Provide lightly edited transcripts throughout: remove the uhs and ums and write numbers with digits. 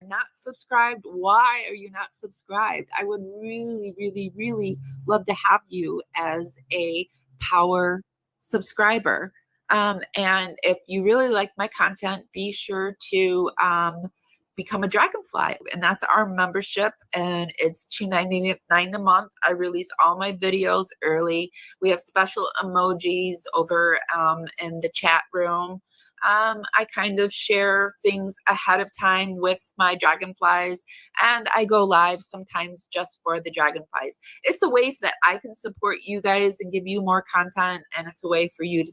not subscribed, why are you not subscribed? I would really, really, really love to have you as a power subscriber. And if you really like my content, be sure to become a dragonfly, and that's our membership, and it's $2.99 a month. I release all my videos early. We have special emojis over in the chat room. I kind of share things ahead of time with my dragonflies, and I go live sometimes just for the dragonflies. It's a way that I can support you guys and give you more content, and it's a way for you to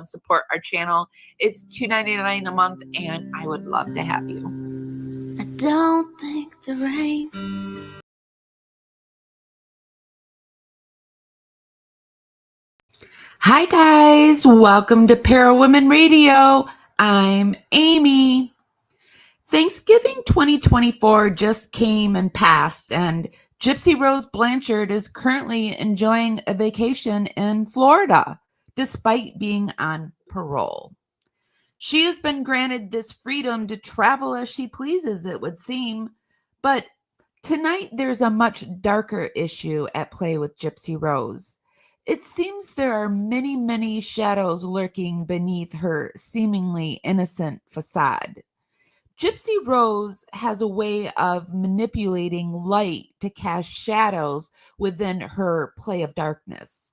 support our channel. It's $2.99 a month, and I would love to have you. I don't think the rain. Hi guys, welcome to Parawomenradio. I'm Amy. Thanksgiving 2024 just came and passed, and Gypsy Rose Blanchard is currently enjoying a vacation in Florida, despite being on parole. She has been granted this freedom to travel as she pleases, it would seem, but tonight there's a much darker issue at play with Gypsy Rose. It seems there are many, many shadows lurking beneath her seemingly innocent facade. Gypsy Rose has a way of manipulating light to cast shadows within her play of darkness.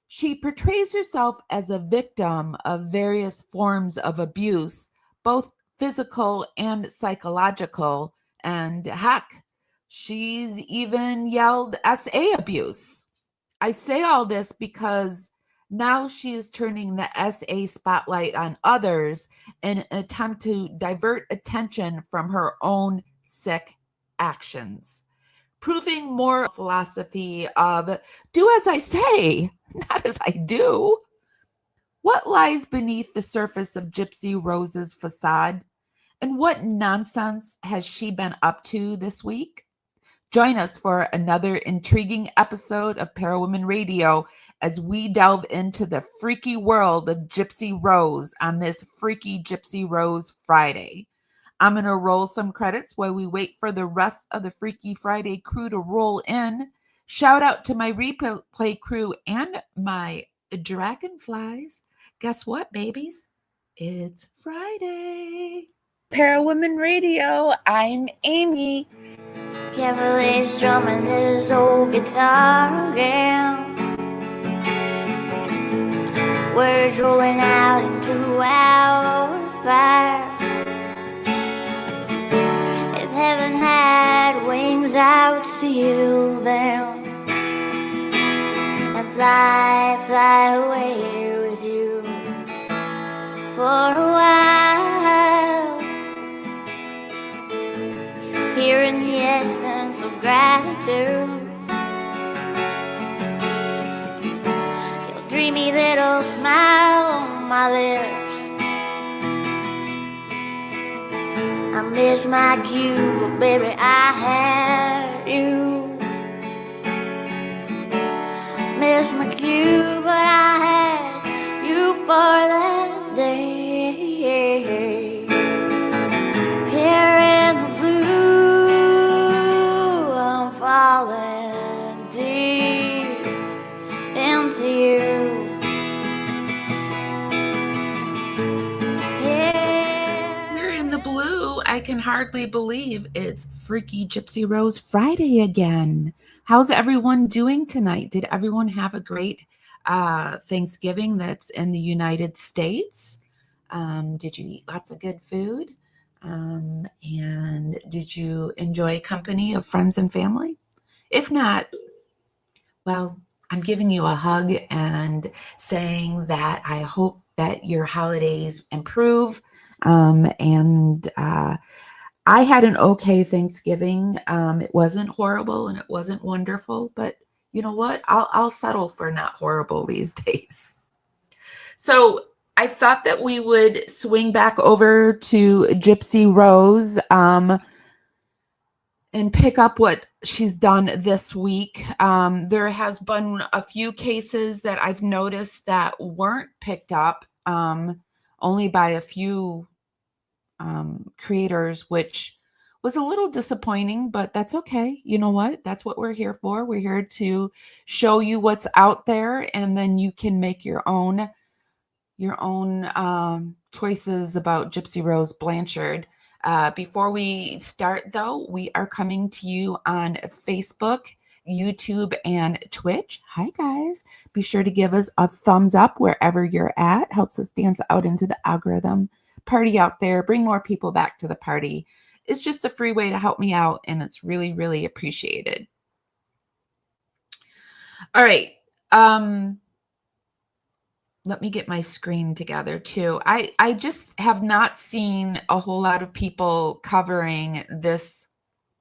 She portrays herself as a victim of various forms of abuse, both physical and psychological, and heck, she's even yelled SA abuse. I say all this because now she is turning the SA spotlight on others in an attempt to divert attention from her own sick actions, proving more philosophy of do as I say, not as I do. What lies beneath the surface of Gypsy Rose's facade? And what nonsense has she been up to this week? Join us for another intriguing episode of Parawomenradio as we delve into the freaky world of Gypsy Rose on this Freaky Gypsy Rose Friday. I'm going to roll some credits while we wait for the rest of the Freaky Friday crew to roll in. Shout out to my replay crew and my dragonflies. Guess what, babies? It's Friday. Parawomenradio, I'm Amy. Carefully strumming his old guitar again. Words rolling out into our fire. If heaven had wings, I would steal them and fly away with you for a while. Hearing the essence of gratitude, your dreamy little smile on my lips. I miss my cue, but baby, I had you. Miss my cue, but I had you for that day. Here in the blue, I'm falling deep into you. Here in the blue, I can hardly believe it's Freaky Gypsy Rose Friday again. How's everyone doing tonight? Did everyone have a great Thanksgiving that's in the United States? Did you eat lots of good food? And did you enjoy company of friends and family? If not, well, I'm giving you a hug and saying that I hope that your holidays improve. I had an okay Thanksgiving. It wasn't horrible and it wasn't wonderful, but you know what? I'll settle for not horrible these days. So I thought that we would swing back over to Gypsy Rose and pick up what she's done this week. There has been a few cases that I've noticed that weren't picked up only by a few creators, which was a little disappointing, but that's okay. You know what? That's what we're here for. We're here to show you what's out there, and then you can make your own choices about Gypsy Rose Blanchard. Before we start, though, we are coming to you on Facebook, YouTube, and Twitch. Hi, guys. Be sure to give us a thumbs up wherever you're at. Helps us dance out into the algorithm. Party out there. Bring more people back to the party. It's just a free way to help me out, and it's really, really appreciated. All right. Let me get my screen together too. I just have not seen a whole lot of people covering this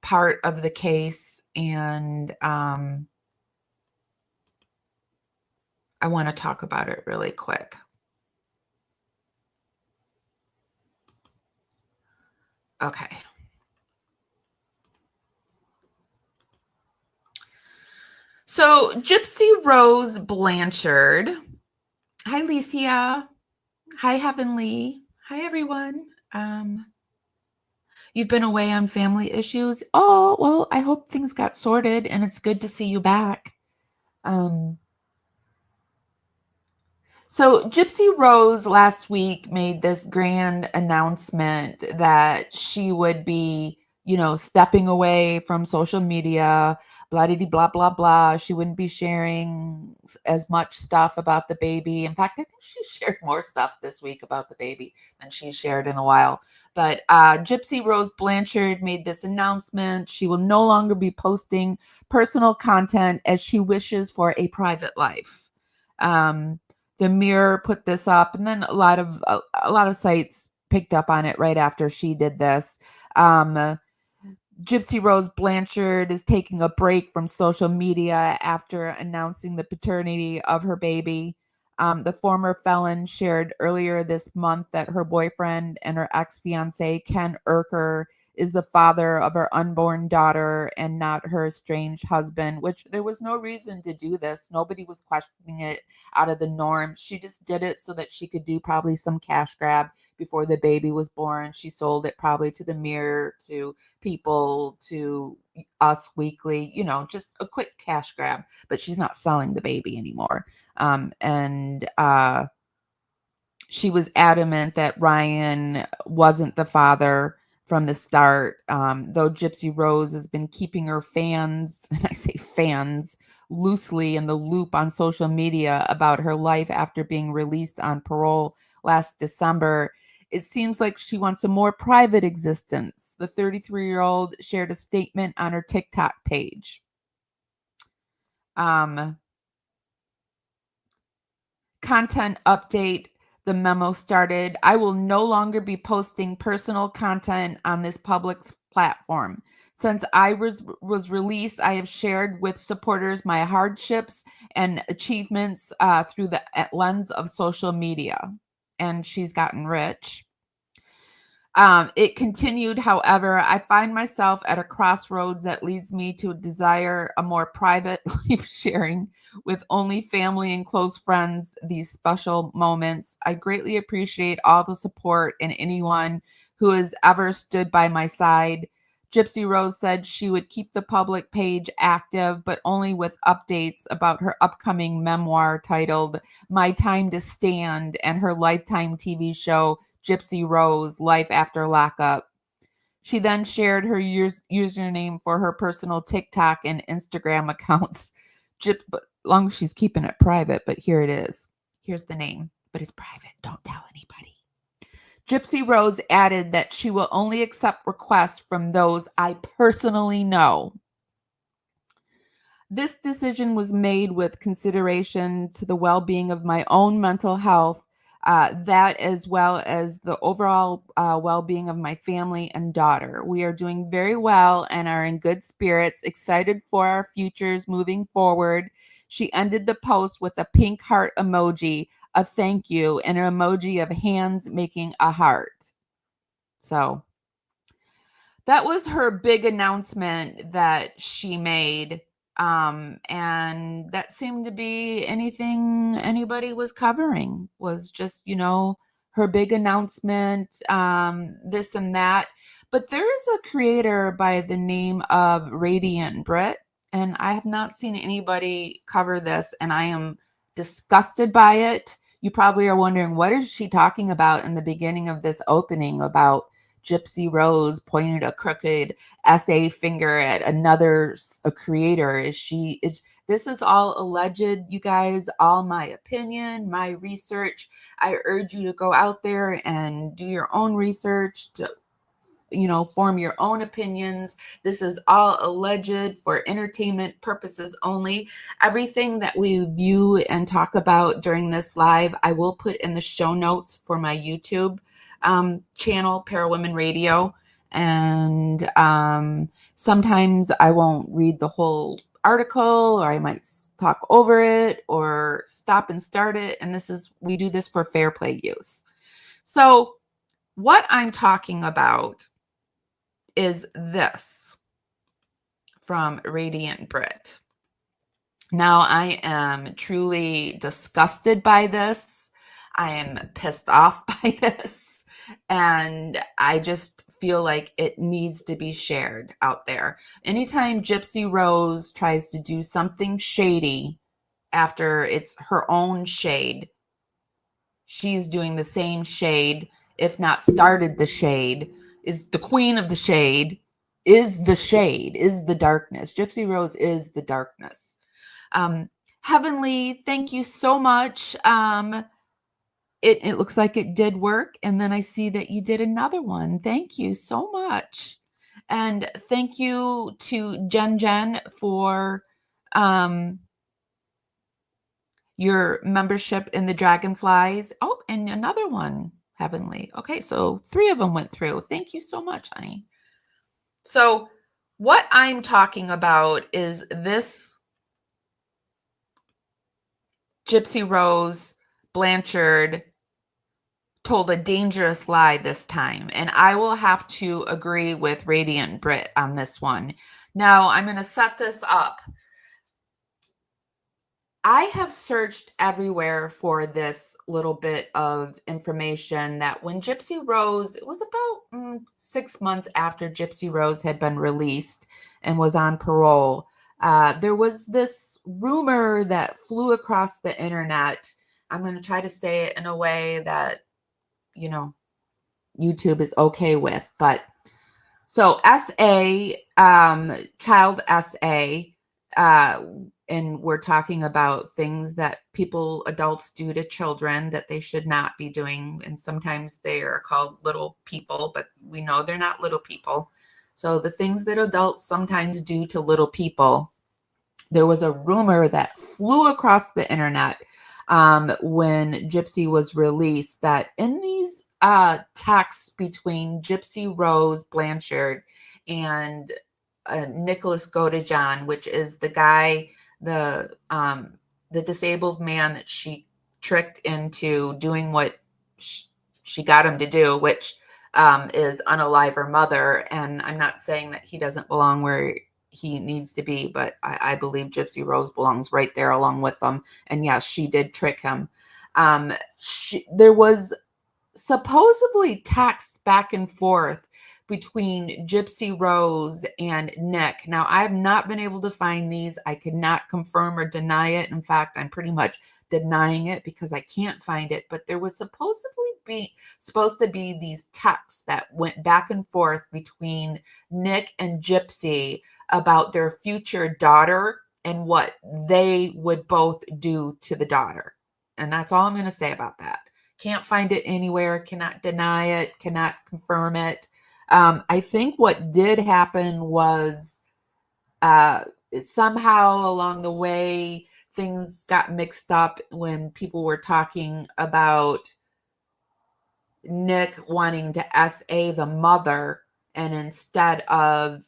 part of the case, and I want to talk about it really quick. Okay. So Gypsy Rose Blanchard. Hi, Licia. Hi, Heavenly. Hi, everyone. You've been away on family issues. Oh, well, I hope things got sorted, and it's good to see you back. So Gypsy Rose last week made this grand announcement that she would be, stepping away from social media, blah, blah, blah, blah. She wouldn't be sharing as much stuff about the baby. In fact, I think she shared more stuff this week about the baby than she shared in a while. But Gypsy Rose Blanchard made this announcement. She will no longer be posting personal content as she wishes for a private life. The Mirror put this up, and then a lot of sites picked up on it right after she did this. Gypsy Rose Blanchard is taking a break from social media after announcing the paternity of her baby. The former felon shared earlier this month that her boyfriend and her ex-fiance, Ken Erker, is the father of her unborn daughter and not her estranged husband, which there was no reason to do this. Nobody was questioning it out of the norm. She just did it so that she could do probably some cash grab before the baby was born. She sold it probably to the Mirror, to people, to Us Weekly, just a quick cash grab, but she's not selling the baby anymore. She was adamant that Ryan wasn't the father from the start, though Gypsy Rose has been keeping her fans, and I say fans, loosely in the loop on social media about her life after being released on parole last December. It seems like she wants a more private existence. The 33-year-old shared a statement on her TikTok page. Content update. The memo started, I will no longer be posting personal content on this public platform. Since I was released, I have shared with supporters my hardships and achievements through the lens of social media. And she's gotten rich. It continued, however, I find myself at a crossroads that leads me to desire a more private life sharing with only family and close friends these special moments. I greatly appreciate all the support and anyone who has ever stood by my side. Gypsy Rose said she would keep the public page active, but only with updates about her upcoming memoir titled My Time to Stand and her Lifetime TV show, Gypsy Rose, Life After Lockup. She then shared her username for her personal TikTok and Instagram accounts. Long as she's keeping it private, but here it is. Here's the name, but it's private. Don't tell anybody. Gypsy Rose added that she will only accept requests from those I personally know. This decision was made with consideration to the well-being of my own mental health, that as well as the overall well-being of my family and daughter. We are doing very well and are in good spirits, excited for our futures moving forward. She ended the post with a pink heart emoji, a thank you, and an emoji of hands making a heart. So that was her big announcement that she made. And that seemed to be anything anybody was covering, was just, her big announcement, this and that. But there is a creator by the name of Radiant Brit, and I have not seen anybody cover this, and I am disgusted by it. You probably are wondering, what is she talking about in the beginning of this opening about Gypsy Rose pointed a crooked SA finger at a creator? This is all alleged, you guys, all my opinion, my research. I urge you to go out there and do your own research to form your own opinions. This is all alleged for entertainment purposes only. Everything that we view and talk about during this live, I will put in the show notes for my YouTube channel, Parawomenradio. And sometimes I won't read the whole article, or I might talk over it or stop and start it. And we do this for fair play use. So what I'm talking about is this from Radiant Brit. Now, I am truly disgusted by this. I am pissed off by this. And I just feel like it needs to be shared out there. Anytime Gypsy Rose tries to do something shady after it's her own shade, she's doing the same shade, if not started the shade, is the queen of the shade, is the darkness. Gypsy Rose is the darkness. Heavenly, thank you so much. It looks like it did work. And then I see that you did another one. Thank you so much. And thank you to Jen for your membership in the Dragonflies. Oh, and another one, Heavenly. Okay, so 3 of them went through. Thank you so much, honey. So what I'm talking about is this Gypsy Rose Blanchard told a dangerous lie this time. And I will have to agree with Radiant Brit on this one. Now, I'm going to set this up. I have searched everywhere for this little bit of information that when Gypsy Rose, it was about 6 months after Gypsy Rose had been released and was on parole, there was this rumor that flew across the internet. I'm going to try to say it in a way that, YouTube is okay with. But so SA, child SA, and we're talking about things that adults do to children that they should not be doing. And sometimes they are called little people, but we know they're not little people. So the things that adults sometimes do to little people, there was a rumor that flew across the internet when Gypsy was released, that in these texts between Gypsy Rose Blanchard and Nicholas Godejohn, which is the guy, the disabled man that she tricked into doing what she got him to do, which is unalive her mother. And I'm not saying that he doesn't belong where he needs to be, but I believe Gypsy Rose belongs right there along with them. And yes, she did trick him. There was supposedly text back and forth between Gypsy Rose and Nick. Now, I have not been able to find these. I cannot confirm or deny it. In fact, I'm pretty much denying it because I can't find it. But there was supposed to be these texts that went back and forth between Nick and Gypsy about their future daughter and what they would both do to the daughter. And that's all I'm going to say about that. Can't find it anywhere, cannot deny it, cannot confirm it. I think what did happen was somehow along the way, things got mixed up when people were talking about Nick wanting to SA the mother, and instead of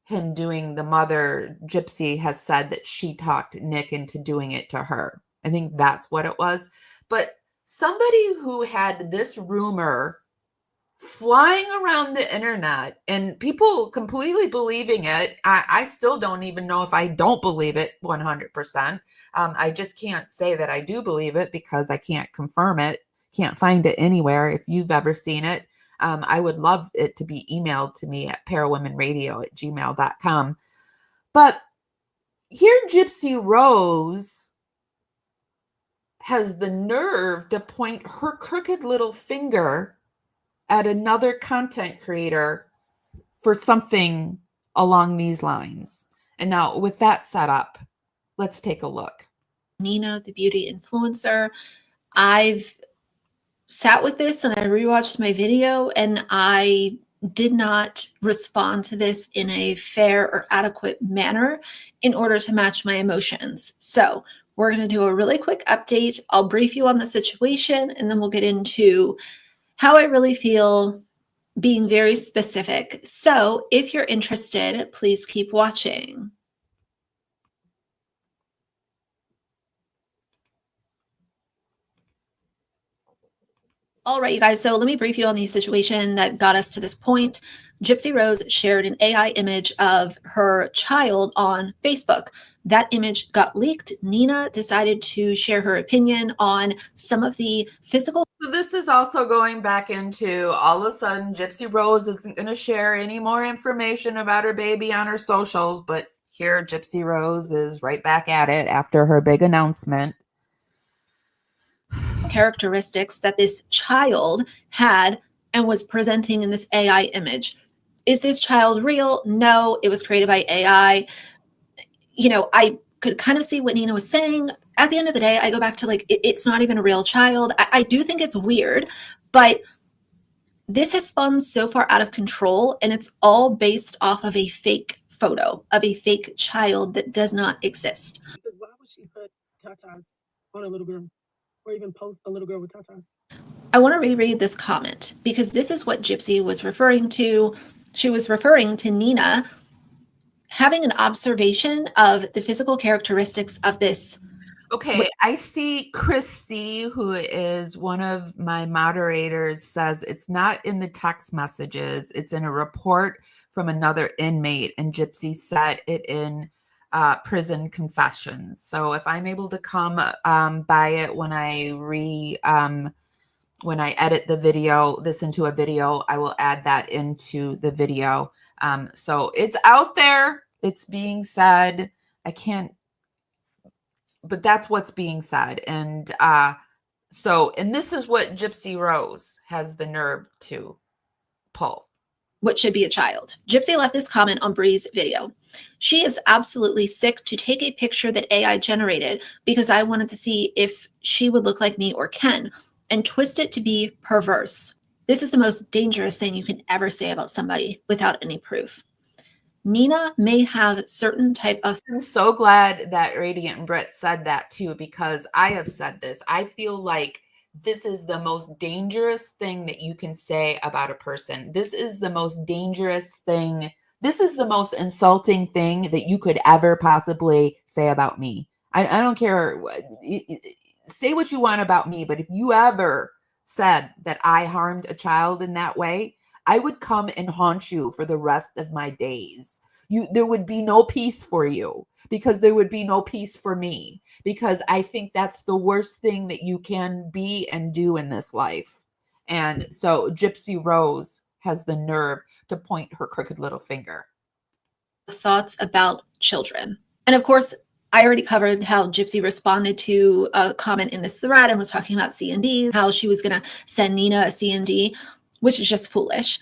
him doing the mother, Gypsy has said that she talked Nick into doing it to her. I think that's what it was. But somebody who had this rumor flying around the internet and people completely believing it, I still don't even know if I don't believe it 100%. I just can't say that I do believe it because I can't confirm it, can't find it anywhere. If you've ever seen it, I would love it to be emailed to me at parawomenradio@gmail.com. But here Gypsy Rose has the nerve to point her crooked little finger at another content creator for something along these lines. And now with that set up, let's take a look. Nina, the beauty influencer. I've sat with this and I rewatched my video, and I did not respond to this in a fair or adequate manner in order to match my emotions. So we're going to do a really quick update. I'll brief you on the situation, and then we'll get into how I really feel, being very specific. So if you're interested, please keep watching. All right, you guys, so let me brief you on the situation that got us to this point. Gypsy Rose shared an AI image of her child on Facebook. That image got leaked. Nina decided to share her opinion on some of the physical. So this is also going back into all of a sudden Gypsy Rose isn't going to share any more information about her baby on her socials, but here Gypsy Rose is right back at it after her big announcement. Characteristics that this child had and was presenting in this AI image. Is this child real? No, it was created by AI. You know, I could kind of see what Nina was saying. At the end of the day, I go back to like, it's not even a real child. I do think it's weird, but this has spun so far out of control, and it's all based off of a fake photo of a fake child that does not exist. Because why would she put tatas on a little girl? Or even post a little girl with tatas? I want to reread this comment because this is what Gypsy was referring to. She was referring to Nina having an observation of the physical characteristics of this. Okay, I see Chris C., who is one of my moderators, says it's not in the text messages. It's in a report from another inmate, and Gypsy said it in prison confessions. So if I'm able to come by it when I edit the video, this into a video, I will add that into the video. So it's out there. It's being said. I can't, but that's what's being said. And and this is what Gypsy Rose has the nerve to pull. What should be a child. Gypsy left this comment on Bree's video. She is absolutely sick to take a picture that AI generated because I wanted to see if she would look like me or Ken, and twist it to be perverse. This is the most dangerous thing you can ever say about somebody without any proof. Nina may have certain type of... I'm so glad that Radiant and Brett said that too, because I have said this. I feel like this is the most dangerous thing that you can say about a person. This is the most dangerous thing. This is the most insulting thing that you could ever possibly say about me. I don't care. Say what you want about me, but if you ever said that I harmed a child in that way, I would come and haunt you for the rest of my days. There would be no peace for you, because there would be no peace for me, because I think that's the worst thing that you can be and do in this life. And so Gypsy Rose has the nerve to point her crooked little finger. Thoughts about children. And of course, I already covered how Gypsy responded to a comment in this thread and was talking about C&D, how she was going to send Nina a C&D, which is just foolish.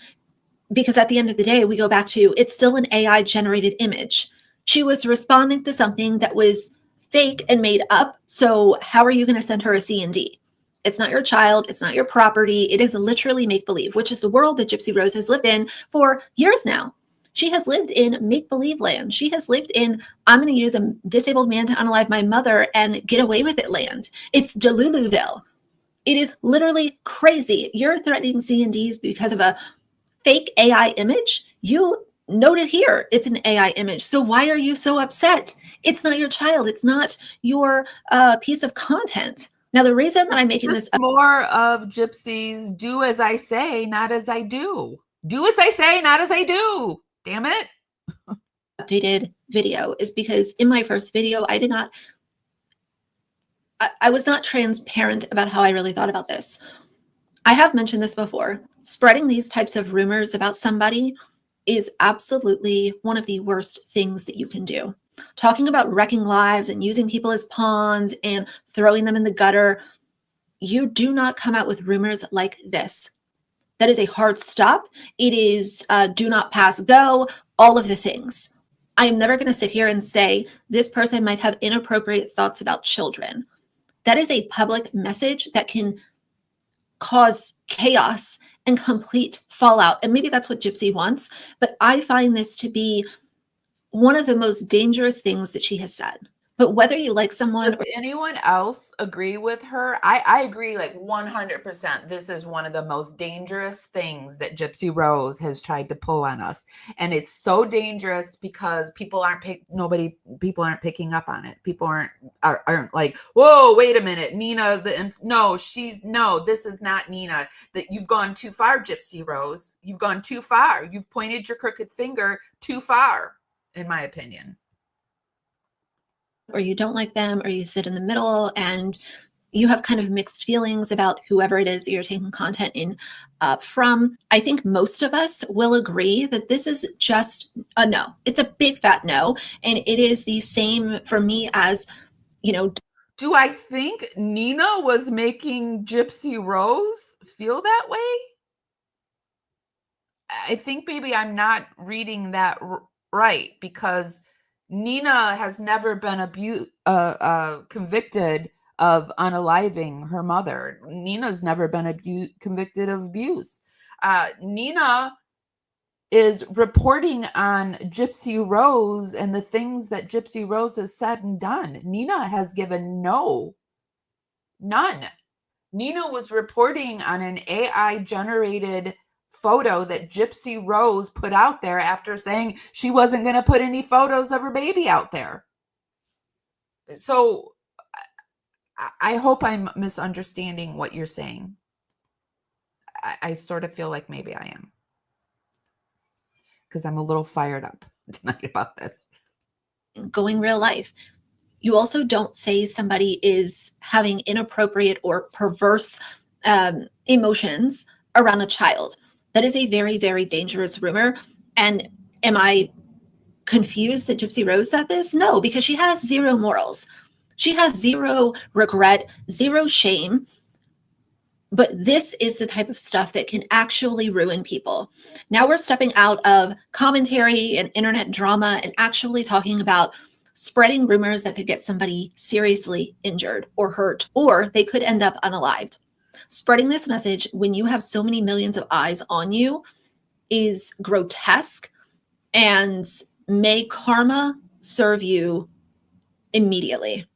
Because at the end of the day, we go back to, it's still an AI generated image. She was responding to something that was fake and made up. So how are you going to send her a C&D? It's not your child. It's not your property. It is literally make-believe, which is the world that Gypsy Rose has lived in for years now. She has lived in make-believe land. She has lived in, I'm going to use a disabled man to unalive my mother and get away with it land. It's Deluluville. It is literally crazy. You're threatening C&Ds because of a fake AI image. You noted here, it's an AI image. So why are you so upset? It's not your child. It's not your piece of content. Now, the reason that I'm making this more of Gypsy's do as I say, not as I do. Do as I say, not as I do. Damn it. Updated video is because in my first video, I was not transparent about how I really thought about this. I have mentioned this before. Spreading these types of rumors about somebody is absolutely one of the worst things that you can do. Talking about wrecking lives and using people as pawns and throwing them in the gutter, you do not come out with rumors like this. That is a hard stop. It is do not pass go, all of the things. I am never going to sit here and say this person might have inappropriate thoughts about children. That is a public message that can cause chaos and complete fallout. And maybe that's what Gypsy wants, but I find this to be one of the most dangerous things that she has said. But whether you like someone, Does anyone else agree with her? I agree like 100%. This is one of the most dangerous things that Gypsy Rose has tried to pull on us. And it's so dangerous because people aren't picking up on it. People aren't like, whoa, wait a minute, Nina, no, this is not Nina. That you've gone too far, Gypsy Rose. You've gone too far. You've pointed your crooked finger too far, in my opinion. or you don't like them, or you sit in the middle and you have kind of mixed feelings about whoever it is that you're taking content in from. I think most of us will agree that this is just a no. It's a big fat no. And it is the same for me as, do I think Nina was making Gypsy Rose feel that way? I think maybe I'm not reading that right, because Nina has never been convicted of unaliving her mother. Nina's never been convicted of abuse. Nina is reporting on Gypsy Rose and the things that Gypsy Rose has said and done. Nina has given none. Nina was reporting on an AI-generated photo that Gypsy Rose put out there after saying she wasn't going to put any photos of her baby out there. So I hope I'm misunderstanding what you're saying. I sort of feel like maybe I am, because I'm a little fired up tonight about this. Going real life. You also don't say somebody is having inappropriate or perverse emotions around a child. That is a very, very dangerous rumor. And am I confused that Gypsy Rose said this? No, because she has zero morals. She has zero regret, zero shame. But this is the type of stuff that can actually ruin people. Now we're stepping out of commentary and internet drama and actually talking about spreading rumors that could get somebody seriously injured or hurt, or they could end up unalived. Spreading this message when you have so many millions of eyes on you is grotesque and may karma serve you immediately.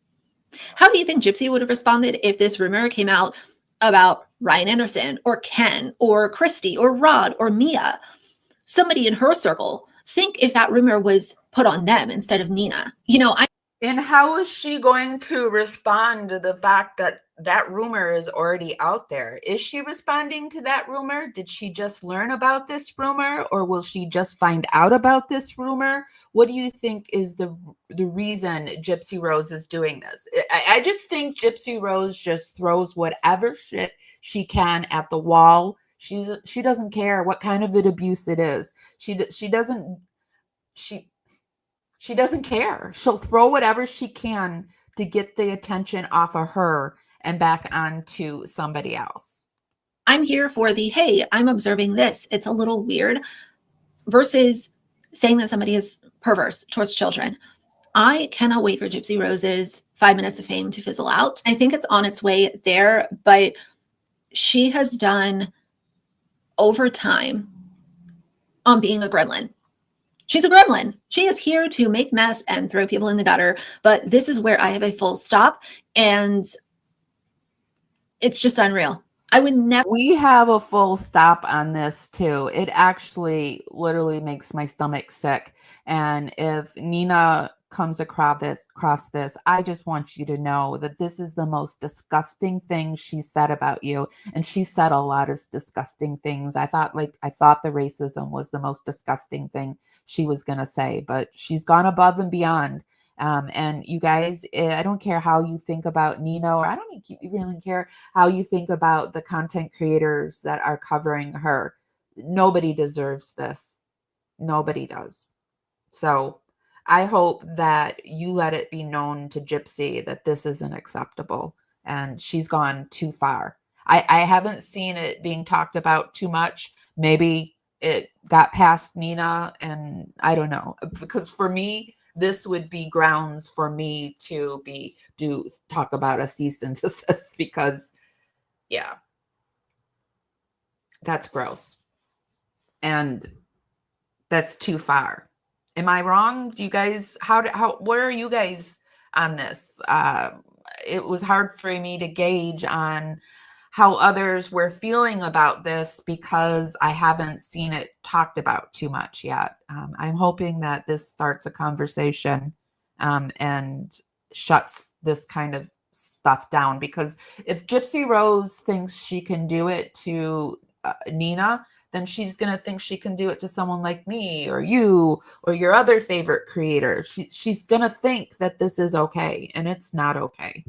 How do you think Gypsy would have responded if this rumor came out about Ryan Anderson or Ken or Christy or Rod or Mia? Somebody in her circle. Think if that rumor was put on them instead of Nina. And how is she going to respond to the fact that that rumor is already out there? Is she responding to that rumor? Did she just learn about this rumor, or will she just find out about this rumor? What do you think is the reason Gypsy Rose is doing this? I just think Gypsy Rose just throws whatever shit she can at the wall. She doesn't care what kind of an abuse it is. She doesn't care. She'll throw whatever she can to get the attention off of her and back onto somebody else. I'm here for the, hey, I'm observing this. It's a little weird, versus saying that somebody is perverse towards children. I cannot wait for Gypsy Rose's 5 minutes of fame to fizzle out. I think it's on its way there, but she has done overtime on being a gremlin. She's a gremlin. She is here to make mess and throw people in the gutter. But this is where I have a full stop. And it's just unreal. I would never. We have a full stop on this too. It actually literally makes my stomach sick. And if Nina comes across this, I just want you to know that this is the most disgusting thing she said about you. And she said a lot of disgusting things. I thought the racism was the most disgusting thing she was going to say, but she's gone above and beyond. And you guys, I don't care how you think about Nina, or I don't even care how you think about the content creators that are covering her. Nobody deserves this. Nobody does. So I hope that you let it be known to Gypsy that this isn't acceptable and she's gone too far. I haven't seen it being talked about too much. Maybe it got past Nina, and I don't know, because for me, this would be grounds for me to talk about a cease and desist, because yeah, that's gross. And that's too far. Am I wrong? Do you guys, where are you guys on this? It was hard for me to gauge on how others were feeling about this because I haven't seen it talked about too much yet. I'm hoping that this starts a conversation and shuts this kind of stuff down, because if Gypsy Rose thinks she can do it to Nina, then she's going to think she can do it to someone like me or you or your other favorite creator. She's going to think that this is okay, and it's not okay.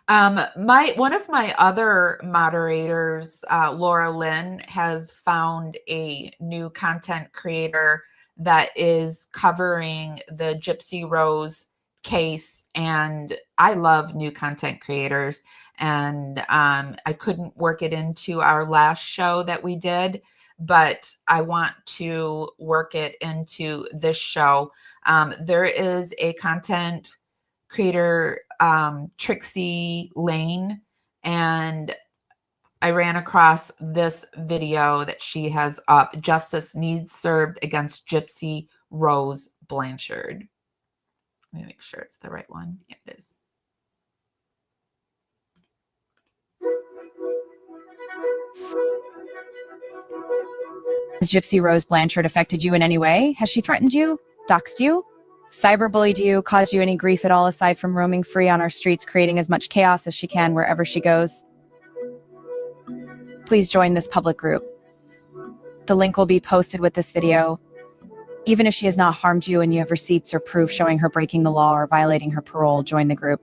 One of my other moderators, Laura Lynn, has found a new content creator that is covering the Gypsy Rose case, and I love new content creators, and I couldn't work it into our last show that we did, but I want to work it into this show. There is a content creator, Trixie Lane, and I ran across this video that she has up: "Justice needs served against Gypsy Rose Blanchard." Let me make sure it's the right one. Yeah, it is. Has Gypsy Rose Blanchard affected you in any way? Has she threatened you, doxed you, cyberbullied you, caused you any grief at all aside from roaming free on our streets, creating as much chaos as she can wherever she goes? Please join this public group. The link will be posted with this video. Even if she has not harmed you and you have receipts or proof showing her breaking the law or violating her parole, join the group.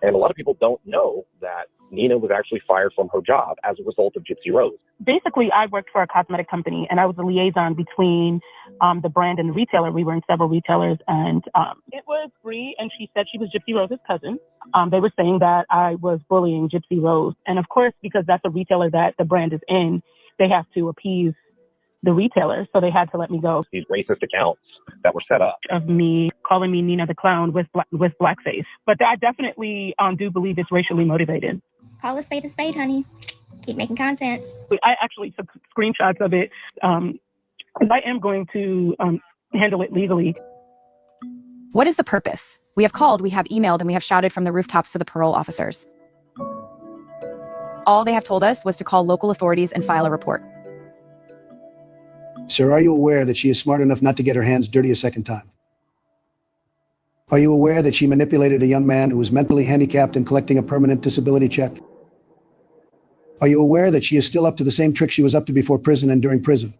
And a lot of people don't know that Nina was actually fired from her job as a result of Gypsy Rose. Basically, I worked for a cosmetic company, and I was a liaison between the brand and the retailer. We were in several retailers, and it was Bree, and she said she was Gypsy Rose's cousin. They were saying that I was bullying Gypsy Rose. And of course, because that's a retailer that the brand is in, they have to appease the retailer, so they had to let me go. These racist accounts that were set up of me calling me Nina the Clown with blackface. But I definitely do believe it's racially motivated. Call a spade, honey. Keep making content. I actually took screenshots of it, and I am going to handle it legally. What is the purpose? We have called, we have emailed, and we have shouted from the rooftops to the parole officers. All they have told us was to call local authorities and file a report. Sir, are you aware that she is smart enough not to get her hands dirty a second time? Are you aware that she manipulated a young man who was mentally handicapped in collecting a permanent disability check? Are you aware that she is still up to the same trick she was up to before prison and during prison?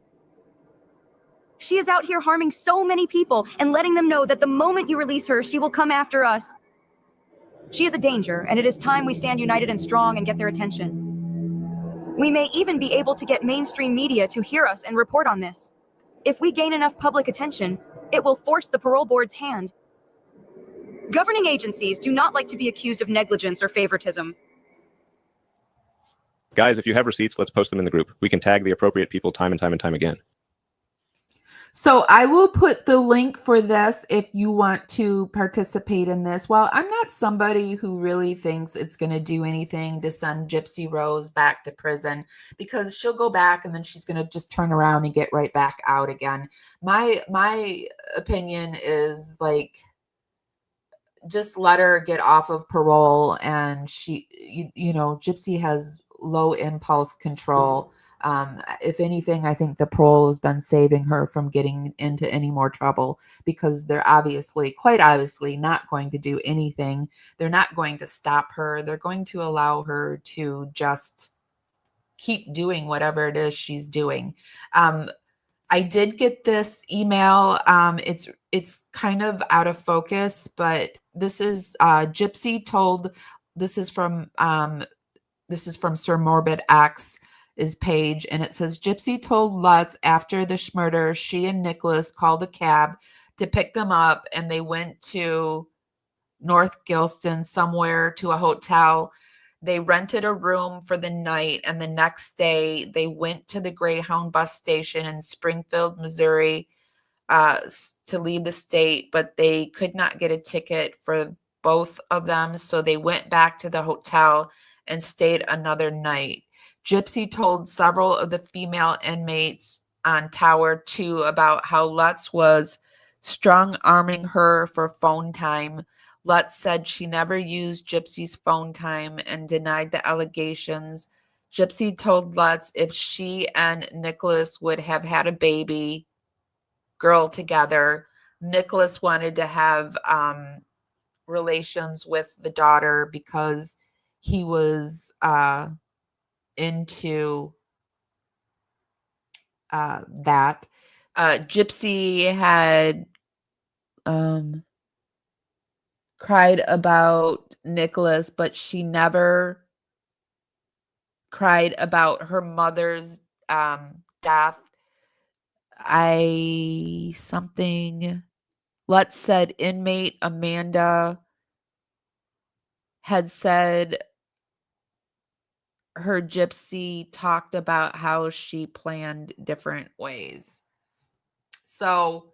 She is out here harming so many people and letting them know that the moment you release her, she will come after us. She is a danger, and it is time we stand united and strong and get their attention. We may even be able to get mainstream media to hear us and report on this. If we gain enough public attention, it will force the parole board's hand. Governing agencies do not like to be accused of negligence or favoritism. Guys, if you have receipts, let's post them in the group. We can tag the appropriate people time and time and time again. So I will put the link for this if you want to participate in this. Well, I'm not somebody who really thinks it's going to do anything to send Gypsy Rose back to prison, because she'll go back and then she's going to just turn around and get right back out again. My opinion is, like, just let her get off of parole, and she, you know, Gypsy has low impulse control. If anything, I think the parole has been saving her from getting into any more trouble, because they're quite obviously not going to do anything. They're not going to stop her. They're going to allow her to just keep doing whatever it is she's doing. I did get this email. It's kind of out of focus, but this is Gypsy told. This is from Sir Morbid X's page, and it says Gypsy told Lutz after the murder, she and Nicholas called a cab to pick them up, and they went to North Gilston somewhere to a hotel. They rented a room for the night, and the next day they went to the Greyhound bus station in Springfield, Missouri, to leave the state, but they could not get a ticket for both of them, so they went back to the hotel and stayed another night. Gypsy told several of the female inmates on Tower 2 about how Lutz was strong-arming her for phone time. Lutz said she never used Gypsy's phone time and denied the allegations. Gypsy told Lutz if she and Nicholas would have had a baby girl together, Nicholas wanted to have relations with the daughter because he was into that. Gypsy had cried about Nicholas, but she never cried about her mother's death. Let's said inmate Amanda had said her Gypsy talked about how she planned different ways. So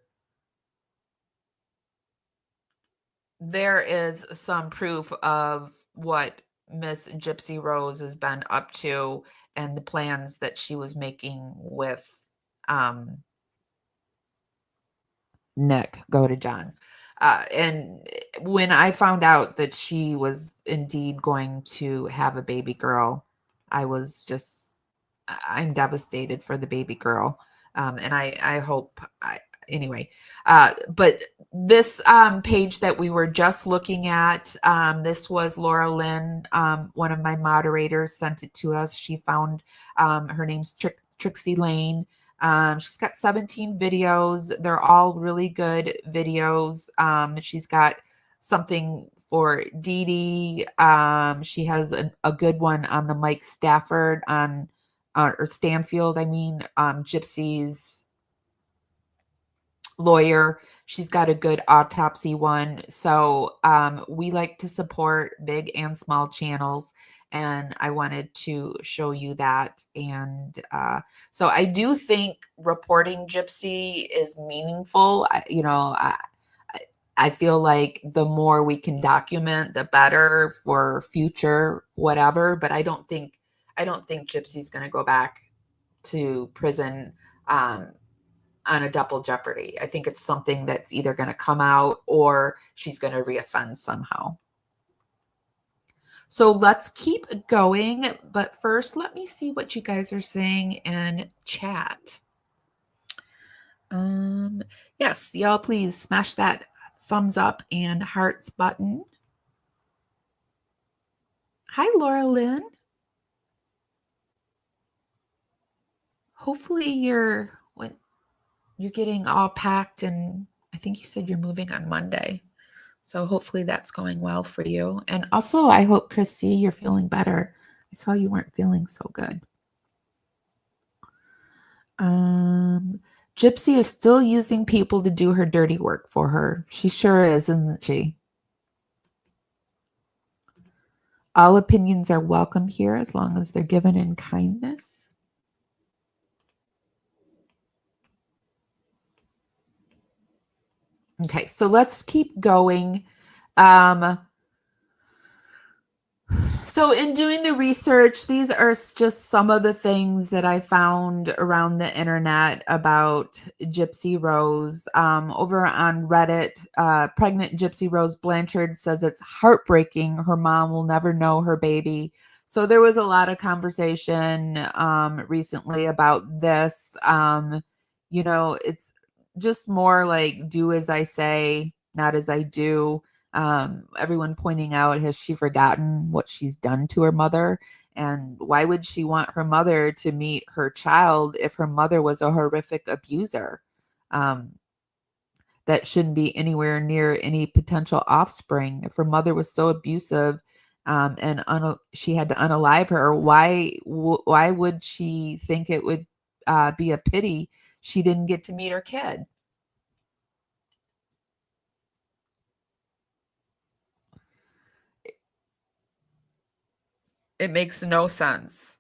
there is some proof of what Miss Gypsy Rose has been up to and the plans that she was making with Nick, go to John. And when I found out that she was indeed going to have a baby girl, I'm devastated for the baby girl. And I hope, anyway, but this page that we were just looking at, this was Laura Lynn, one of my moderators sent it to us. She found, her name's Trixie Lane. She's got 17 videos. They're all really good videos. She's got something for Dee Dee. She has a good one on the Mike Stafford or Stanfield, Gypsy's lawyer. She's got a good autopsy one. So we like to support big and small channels, and I wanted to show you that. And so I do think reporting Gypsy is meaningful. I feel like the more we can document, the better for future whatever. But I don't think Gypsy's going to go back to prison on a double jeopardy. I think it's something that's either going to come out or she's going to reoffend somehow. So let's keep going. But first, let me see what you guys are saying in chat. Yes, y'all please smash that thumbs up and hearts button. Hi, Laura Lynn. Hopefully you're getting all packed, and I think you said you're moving on Monday. So hopefully that's going well for you. And also, I hope, Chrissy, you're feeling better. I saw you weren't feeling so good. Gypsy is still using people to do her dirty work for her. She sure is, isn't she? All opinions are welcome here as long as they're given in kindness. Okay, so let's keep going. So in doing the research, these are just some of the things that I found around the internet about Gypsy Rose. Over on Reddit, pregnant Gypsy Rose Blanchard says it's heartbreaking her mom will never know her baby. So there was a lot of conversation recently about this. It's just more like do as I say, not as I do. Everyone pointing out, has she forgotten what she's done to her mother? And why would she want her mother to meet her child if her mother was a horrific abuser? That shouldn't be anywhere near any potential offspring. If her mother was so abusive, and she had to unalive her, why would she think it would be a pity she didn't get to meet her kid? It makes no sense.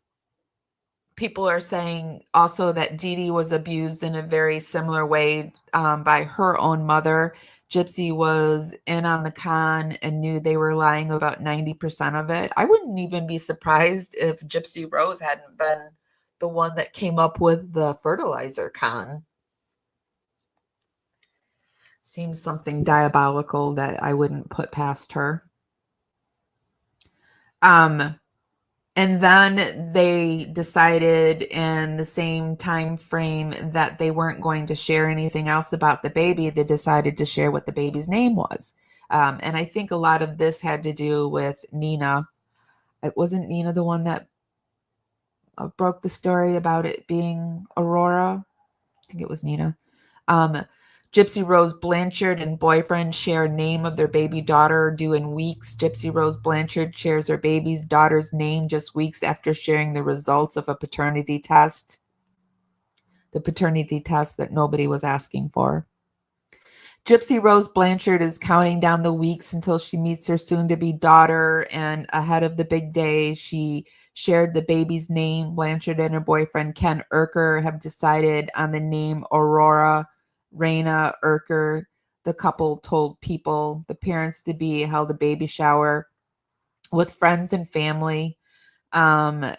People are saying also that Dee Dee was abused in a very similar way by her own mother. Gypsy was in on the con and knew they were lying about 90% of it. I wouldn't even be surprised if Gypsy Rose hadn't been the one that came up with the fertilizer con. Seems something diabolical that I wouldn't put past her. And then they decided in the same time frame that they weren't going to share anything else about the baby. They decided to share what the baby's name was. And I think a lot of this had to do with Nina. It wasn't Nina the one that broke the story about it being Aurora. I think it was Nina. Gypsy Rose Blanchard and boyfriend share name of their baby daughter due in weeks. Gypsy Rose Blanchard shares her baby's daughter's name just weeks after sharing the results of a paternity test. The paternity test that nobody was asking for. Gypsy Rose Blanchard is counting down the weeks until she meets her soon-to-be daughter, and ahead of the big day, she shared the baby's name. Blanchard and her boyfriend, Ken Urker, have decided on the name Aurora Raina Urker. The couple told People the parents-to-be held a baby shower with friends and family. And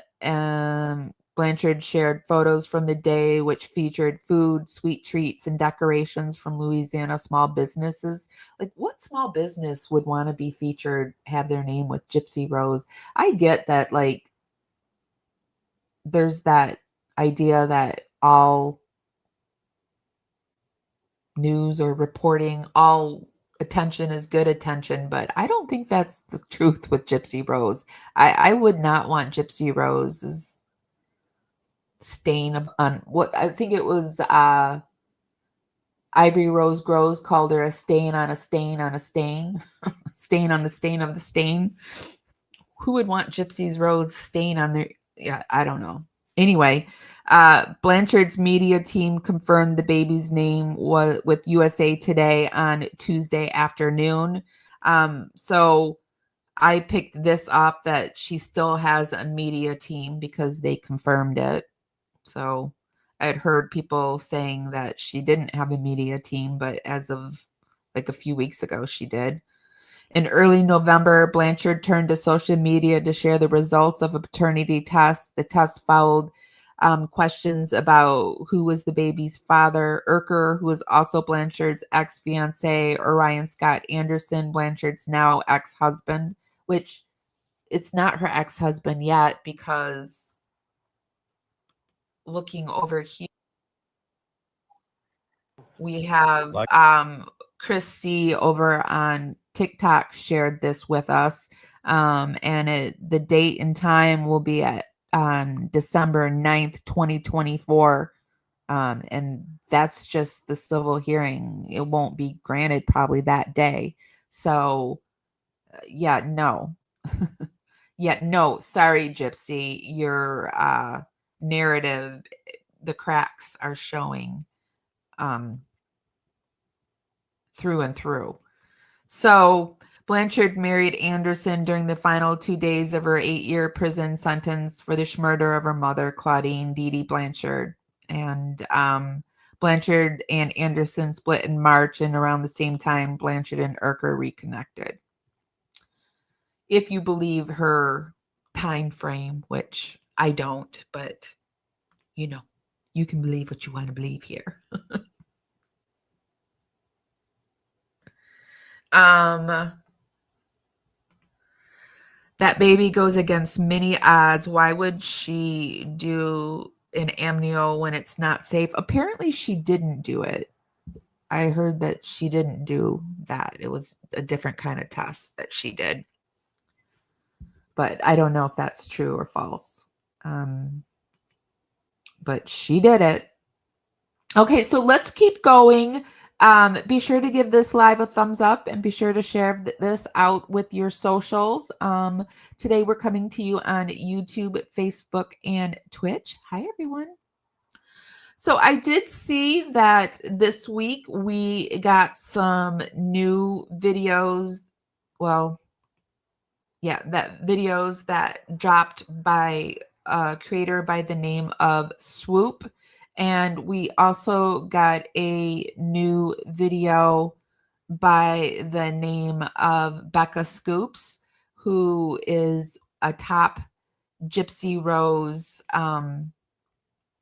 Blanchard shared photos from the day, which featured food, sweet treats, and decorations from Louisiana small businesses. Like, what small business would want to be featured, have their name with Gypsy Rose? I get that, like, there's that idea that all news or reporting, all attention is good attention, but I don't think that's the truth with Gypsy Rose. I would not want Gypsy Rose's stain on what I think it was Ivory Rose Groves called her a stain on a stain on a stain. Stain on the stain of the stain. Who would want Gypsy's Rose stain on their, yeah, I don't know. Anyway, Blanchard's media team confirmed the baby's name was with USA Today on Tuesday afternoon. So I picked this up that she still has a media team because they confirmed it. So I had heard people saying that she didn't have a media team, but as of like a few weeks ago, she did. In early November, Blanchard turned to social media to share the results of a paternity test. The test followed questions about who was the baby's father. Urker, who was also Blanchard's ex-fiance, Orion Scott Anderson, Blanchard's now ex-husband, which it's not her ex-husband yet because looking over here, we have Chris C. over on TikTok shared this with us. And the date and time will be at December 9th, 2024. And that's just the civil hearing. It won't be granted probably that day. So, yeah, no. Yeah, no, sorry, Gypsy. Your narrative, the cracks are showing through and through. So Blanchard married Anderson during the final 2 days of her 8-year prison sentence for the murder of her mother, Claudine Dee Dee Blanchard. And Blanchard and Anderson split in March, and around the same time, Blanchard and Urker reconnected. If you believe her time frame, which I don't, but you know, you can believe what you want to believe here. That baby goes against many odds. Why would she do an amnio when it's not safe? Apparently she didn't do it. I heard that she didn't do that. It was a different kind of test that she did. But I don't know if that's true or false. But she did it. Okay, so let's keep going. Be sure to give this live a thumbs up and be sure to share this out with your socials. Today we're coming to you on YouTube, Facebook, and Twitch. Hi, everyone. So I did see that this week we got some new videos. Well, yeah, that videos that dropped by a creator by the name of Swoop. And we also got a new video by the name of Becca Scoops, who is a top Gypsy Rose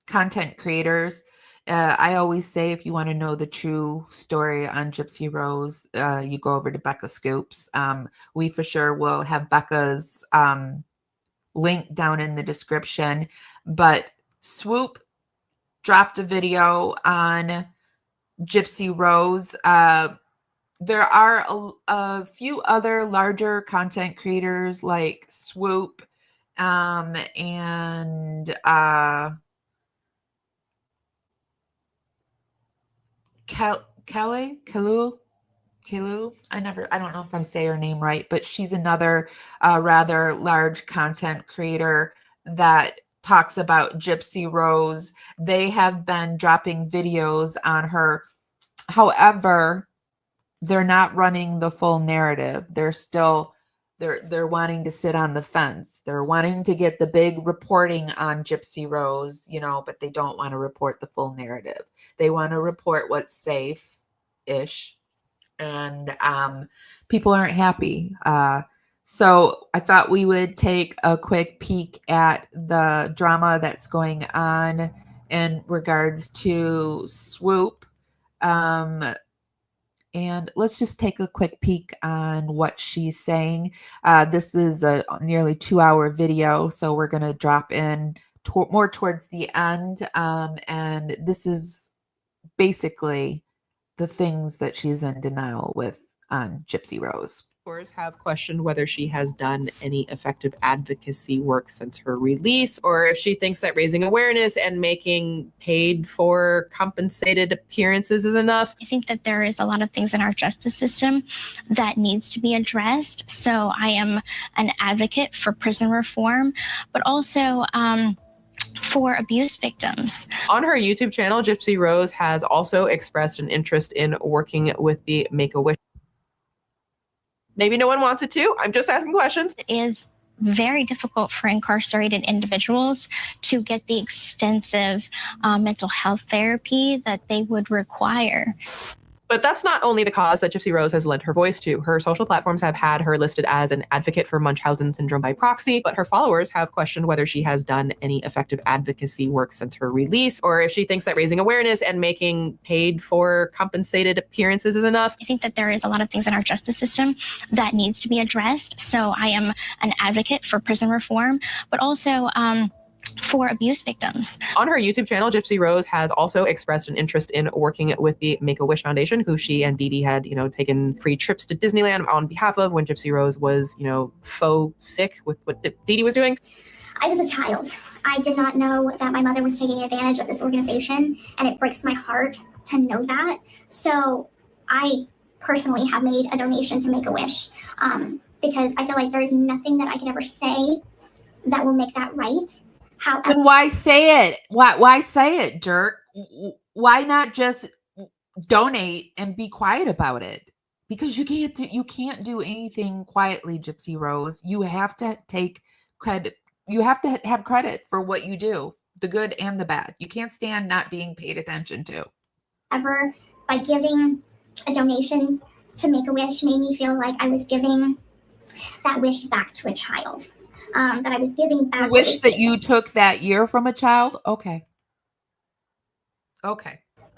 content creators. I always say if you want to know the true story on Gypsy Rose, you go over to Becca Scoops. We for sure will have Becca's link down in the description. But Swoop dropped a video on Gypsy Rose. There are a few other larger content creators like Swoop and Kalu. I don't know if I'm saying her name right, but she's another rather large content creator that talks about Gypsy Rose. They have been dropping videos on her. However, they're not running the full narrative. They're still they're wanting to sit on the fence. They're wanting to get the big reporting on Gypsy Rose, but they don't want to report the full narrative. They want to report what's safe-ish. And people aren't happy. So I thought we would take a quick peek at the drama that's going on in regards to Swoop. And let's just take a quick peek on what she's saying. This is a nearly 2-hour video, so we're going to drop in more towards the end. And this is basically the things that she's in denial with on Gypsy Rose. Have questioned whether she has done any effective advocacy work since her release, or if she thinks that raising awareness and making paid for compensated appearances is enough. I think that there is a lot of things in our justice system that needs to be addressed. So I am an advocate for prison reform, but also for abuse victims. On her YouTube channel, Gypsy Rose has also expressed an interest in working with the Make-A-Wish. Maybe no one wants it to. I'm just asking questions. It is very difficult for incarcerated individuals to get the extensive mental health therapy that they would require. But that's not only the cause that Gypsy Rose has lent her voice to. Her social platforms have had her listed as an advocate for Munchausen syndrome by proxy, but her followers have questioned whether she has done any effective advocacy work since her release, or if she thinks that raising awareness and making paid for compensated appearances is enough. I think that there is a lot of things in our justice system that needs to be addressed. So I am an advocate for prison reform, but also for abuse victims. On her YouTube channel, Gypsy Rose has also expressed an interest in working with the Make-A-Wish Foundation, who she and Dee Dee had, taken free trips to Disneyland on behalf of when Gypsy Rose was, faux sick with what Dee Dee was doing. I was a child. I did not know that my mother was taking advantage of this organization, and it breaks my heart to know that. So I personally have made a donation to Make-A-Wish because I feel like there's nothing that I could ever say that will make that right. And why say it? Why say it, Dirk? Why not just donate and be quiet about it? Because you can't do anything quietly, Gypsy Rose. You have to take credit. You have to have credit for what you do, the good and the bad. You can't stand not being paid attention to. Ever by giving a donation to Make-A-Wish made me feel like I was giving that wish back to a child. That I was giving back. You wish that you took that year from a child? Okay.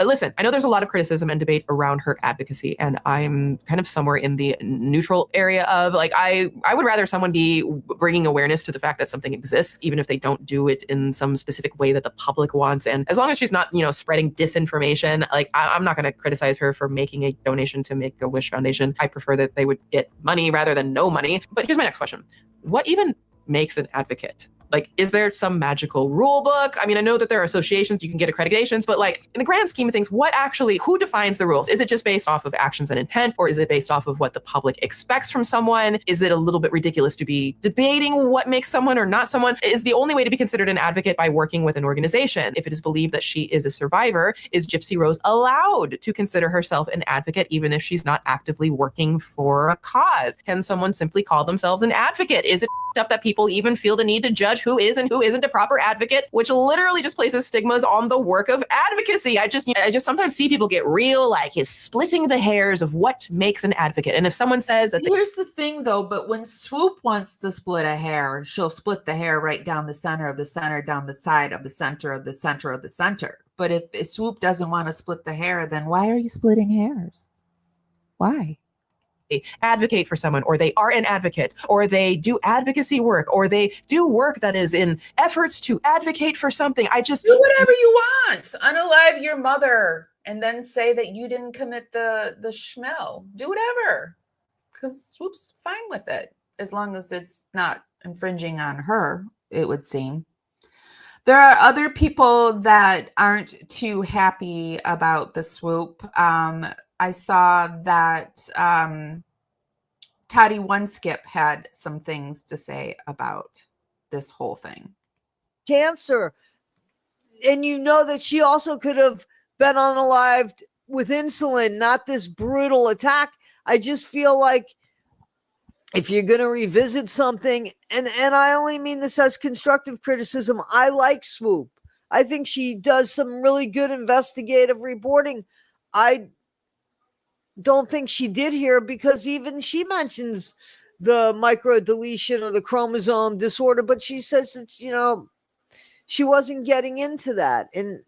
Listen, I know there's a lot of criticism and debate around her advocacy, and I'm kind of somewhere in the neutral area of like, I would rather someone be bringing awareness to the fact that something exists, even if they don't do it in some specific way that the public wants. And as long as she's not, spreading disinformation, like I'm not going to criticize her for making a donation to Make-A-Wish Foundation. I prefer that they would get money rather than no money. But here's my next question. What even makes an advocate? Like, is there some magical rule book? I mean, I know that there are associations, you can get accreditations, but like in the grand scheme of things, who defines the rules? Is it just based off of actions and intent, or is it based off of what the public expects from someone? Is it a little bit ridiculous to be debating what makes someone or not someone? Is the only way to be considered an advocate by working with an organization? If it is believed that she is a survivor, is Gypsy Rose allowed to consider herself an advocate even if she's not actively working for a cause? Can someone simply call themselves an advocate? Is it up that people even feel the need to judge who is and who isn't a proper advocate, which literally just places stigmas on the work of advocacy? I just sometimes see people get real like is splitting the hairs of what makes an advocate. And if someone says that here's the thing though, but when Swoop wants to split a hair, she'll split the hair right down the center of the center, down the side of the center of the center of the center. But if Swoop doesn't want to split the hair, then why are you splitting hairs? Why? Advocate for someone, or they are an advocate, or they do advocacy work, or they do work that is in efforts to advocate for something. I just do whatever you want. Unalive your mother and then say that you didn't commit the schmel. Do whatever, because Swoop's fine with it as long as it's not infringing on her, it would seem. There are other people that aren't too happy about the Swoop. I saw that Toddy One Skip had some things to say about this whole thing. Cancer. And that she also could have been unalived with insulin, not this brutal attack. I just feel like if you're going to revisit something, and I only mean this as constructive criticism, I like Swoop. I think she does some really good investigative reporting. I don't think she did here because even she mentions the microdeletion or the chromosome disorder, but she says that, she wasn't getting into that. And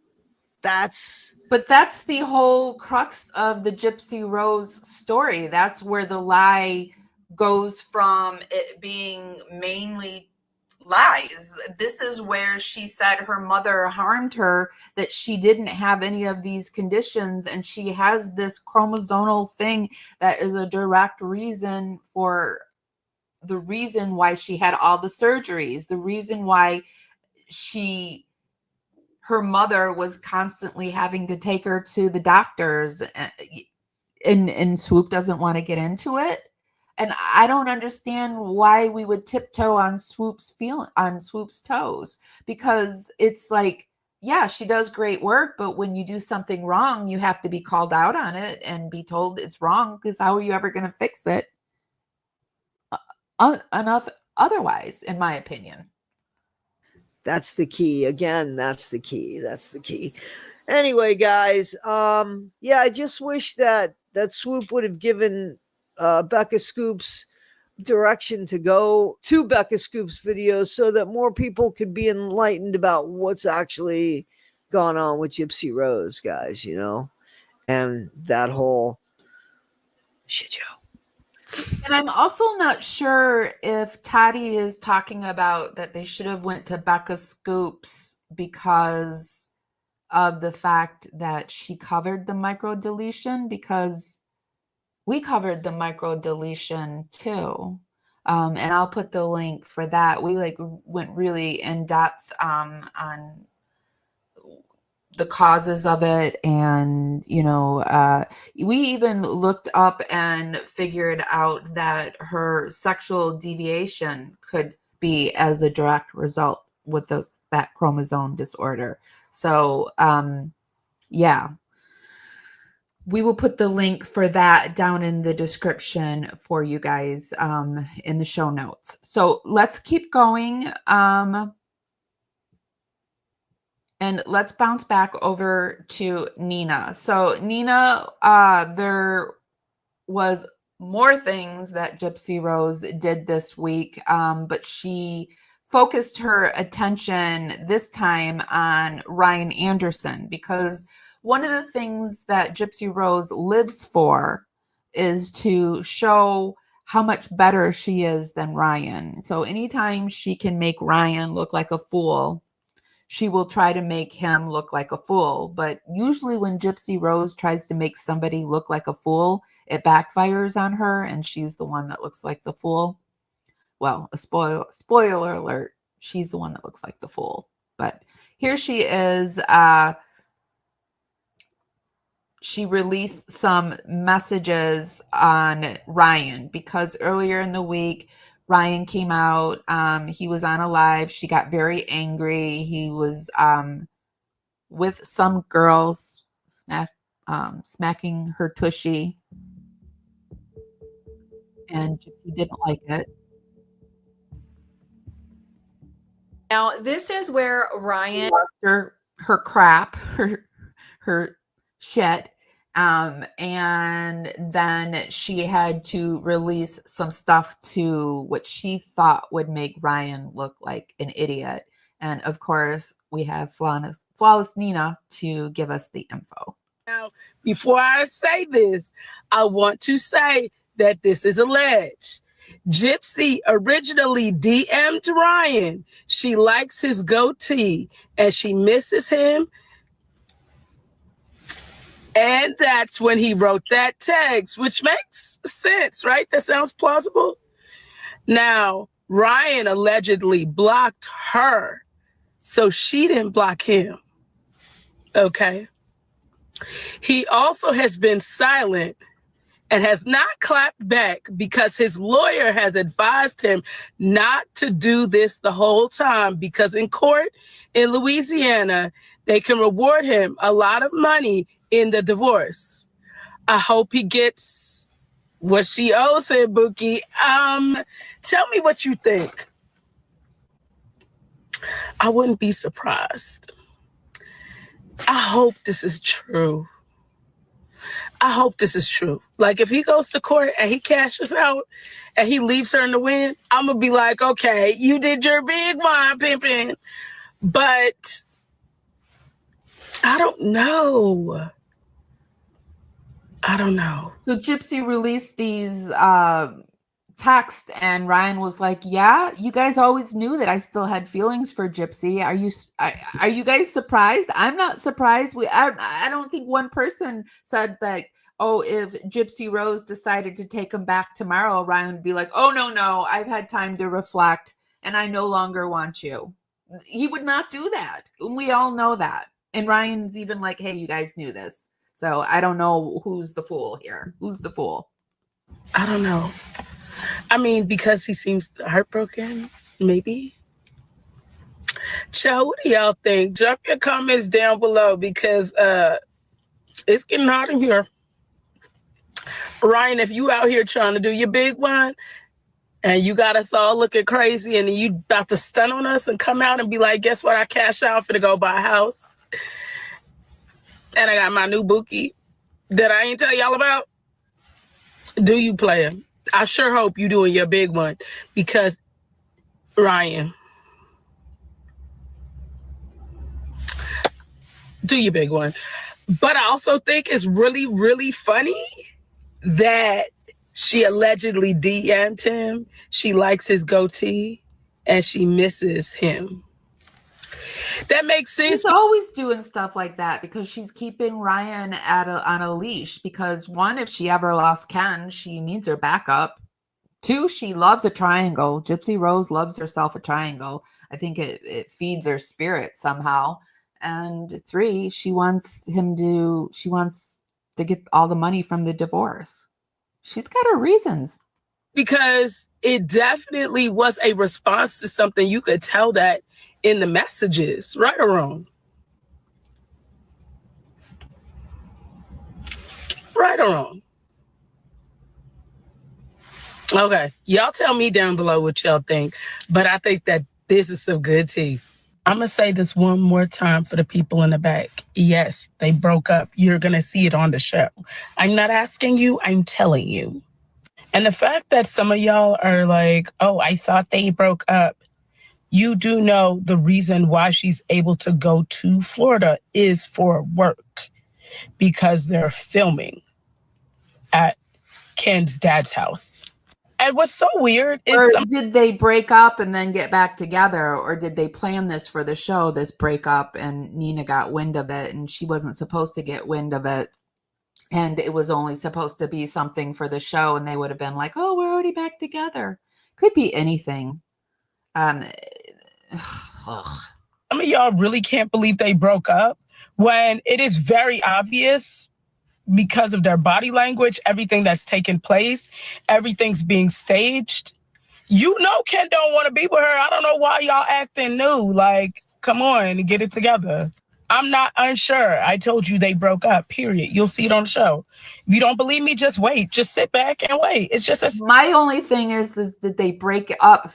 that's the whole crux of the Gypsy Rose story. That's where the lie goes from it being mainly lies. This is where she said her mother harmed her, that she didn't have any of these conditions, and she has this chromosomal thing that is a direct reason for the reason why she had all the surgeries, the reason why her mother was constantly having to take her to the doctors, and Swoop doesn't want to get into it. And I don't understand why we would tiptoe on Swoop's toes, because it's like, yeah, she does great work, but when you do something wrong, you have to be called out on it and be told it's wrong, because how are you ever going to fix it enough otherwise, in my opinion? That's the key. Again, that's the key. That's the key. Anyway, guys, I just wish that Swoop would have given Becca Scoops direction to go to Becca Scoops videos so that more people could be enlightened about what's actually gone on with Gypsy Rose, guys, and that whole shit show. And I'm also not sure if Toddy is talking about that they should have went to Becca Scoops because of the fact that she covered the microdeletion, because we covered the microdeletion too. And I'll put the link for that. We went really in depth on the causes of it. And, we even looked up and figured out that her sexual deviation could be as a direct result with that chromosome disorder. So, we will put the link for that down in the description for you guys in the show notes. So let's keep going. And let's bounce back over to Nina. So Nina, there was more things that Gypsy Rose did this week, but she focused her attention this time on Ryan Anderson, because one of the things that Gypsy Rose lives for is to show how much better she is than Ryan. So anytime she can make Ryan look like a fool, she will try to make him look like a fool. But usually when Gypsy Rose tries to make somebody look like a fool, it backfires on her and she's the one that looks like the fool. Well, a spoiler alert, she's the one that looks like the fool. But here she is. She released some messages on Ryan because earlier in the week, Ryan came out. He was on a live. She got very angry. He was with some girls smacking her tushy. And Gypsy didn't like it. Now, this is where Ryan lost her crap, her shit. And then she had to release some stuff to what she thought would make Ryan look like an idiot. And of course, we have Flawless Nina to give us the info. Now, before I say this, I want to say that this is alleged. Gypsy originally DM'd Ryan. She likes his goatee and she misses him. And that's when he wrote that text, which makes sense, right? That sounds plausible. Now, Ryan allegedly blocked her, so she didn't block him. Okay. He also has been silent and has not clapped back because his lawyer has advised him not to do this the whole time because in court in Louisiana, they can reward him a lot of money in the divorce. I hope he gets what she owes him, Bookie. Tell me what you think. I wouldn't be surprised. I hope this is true. I hope this is true. Like if he goes to court and he cashes out and he leaves her in the wind, I'm going to be like, okay, you did your big one, pimping. But I don't know. So Gypsy released these text and Ryan was like, yeah, you guys always knew that I still had feelings for Gypsy. Are you guys surprised? I'm not surprised. I don't think one person said that, oh, if Gypsy Rose decided to take him back tomorrow, Ryan would be like, oh, no, I've had time to reflect and I no longer want you. He would not do that. We all know that. And Ryan's even like, hey, you guys knew this. So I don't know who's the fool here. Who's the fool? I don't know. I mean, because he seems heartbroken, maybe. Child, what do y'all think? Drop your comments down below because it's getting hot in here. Ryan, if you out here trying to do your big one and you got us all looking crazy and you about to stun on us and come out and be like, guess what? I cash out for to go buy a house. And I got my new bookie that I ain't tell y'all about. Do you play him? I sure hope you doing your big one because Ryan, do your big one. But I also think it's really, really funny that she allegedly DM'd him. She likes his goatee and she misses him. That makes sense. She's always doing stuff like that because she's keeping Ryan on a leash. Because one, if she ever lost Ken, she needs her backup. Two, she loves a triangle. Gypsy Rose loves herself a triangle. I think it feeds her spirit somehow. And three, she wants to get all the money from the divorce. She's got her reasons. Because it definitely was a response to something. You could tell that in the messages, right or wrong? Right or wrong? Okay, y'all tell me down below what y'all think. But I think that this is some good tea. I'm going to say this one more time for the people in the back. Yes, they broke up. You're going to see it on the show. I'm not asking you, I'm telling you. And the fact that some of y'all are like, oh, I thought they broke up. You do know the reason why she's able to go to Florida is for work. because they're filming at Ken's dad's house. And what's so weird is or did they break up and then get back together, or did they plan this for the show, this breakup, and Nina got wind of it and she wasn't supposed to get wind of it, and it was only supposed to be something for the show, and they would have been like, oh, we're already back together. Could be anything. I mean, y'all really can't believe they broke up when it is very obvious because of their body language, everything that's taken place, everything's being staged. You know Ken don't want to be with her. I don't know why y'all acting new. Like, come on, get it together. I'm not unsure. I told you they broke up, period. You'll see it on the show. If you don't believe me, just wait. Just sit back and wait. It's just my only thing is that they break up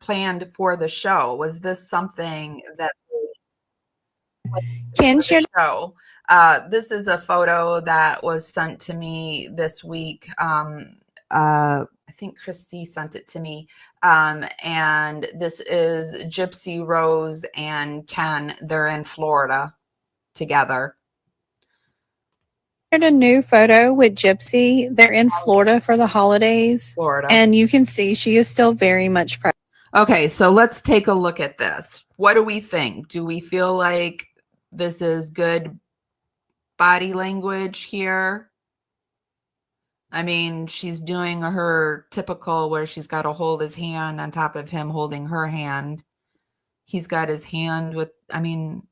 planned for the show. Was this something that Ken should show? This is a photo that was sent to me this week. I think Chris C sent it to me. And this is Gypsy Rose and Ken. They're in Florida together. A new photo with Gypsy. They're in Florida for the holidays. Florida. And you can see she is still very much pregnant. Okay, so let's take a look at this. What do we think? Do we feel like this is good body language here? I mean, she's doing her typical where she's got to hold his hand on top of him holding her hand. He's got his hand with, I mean,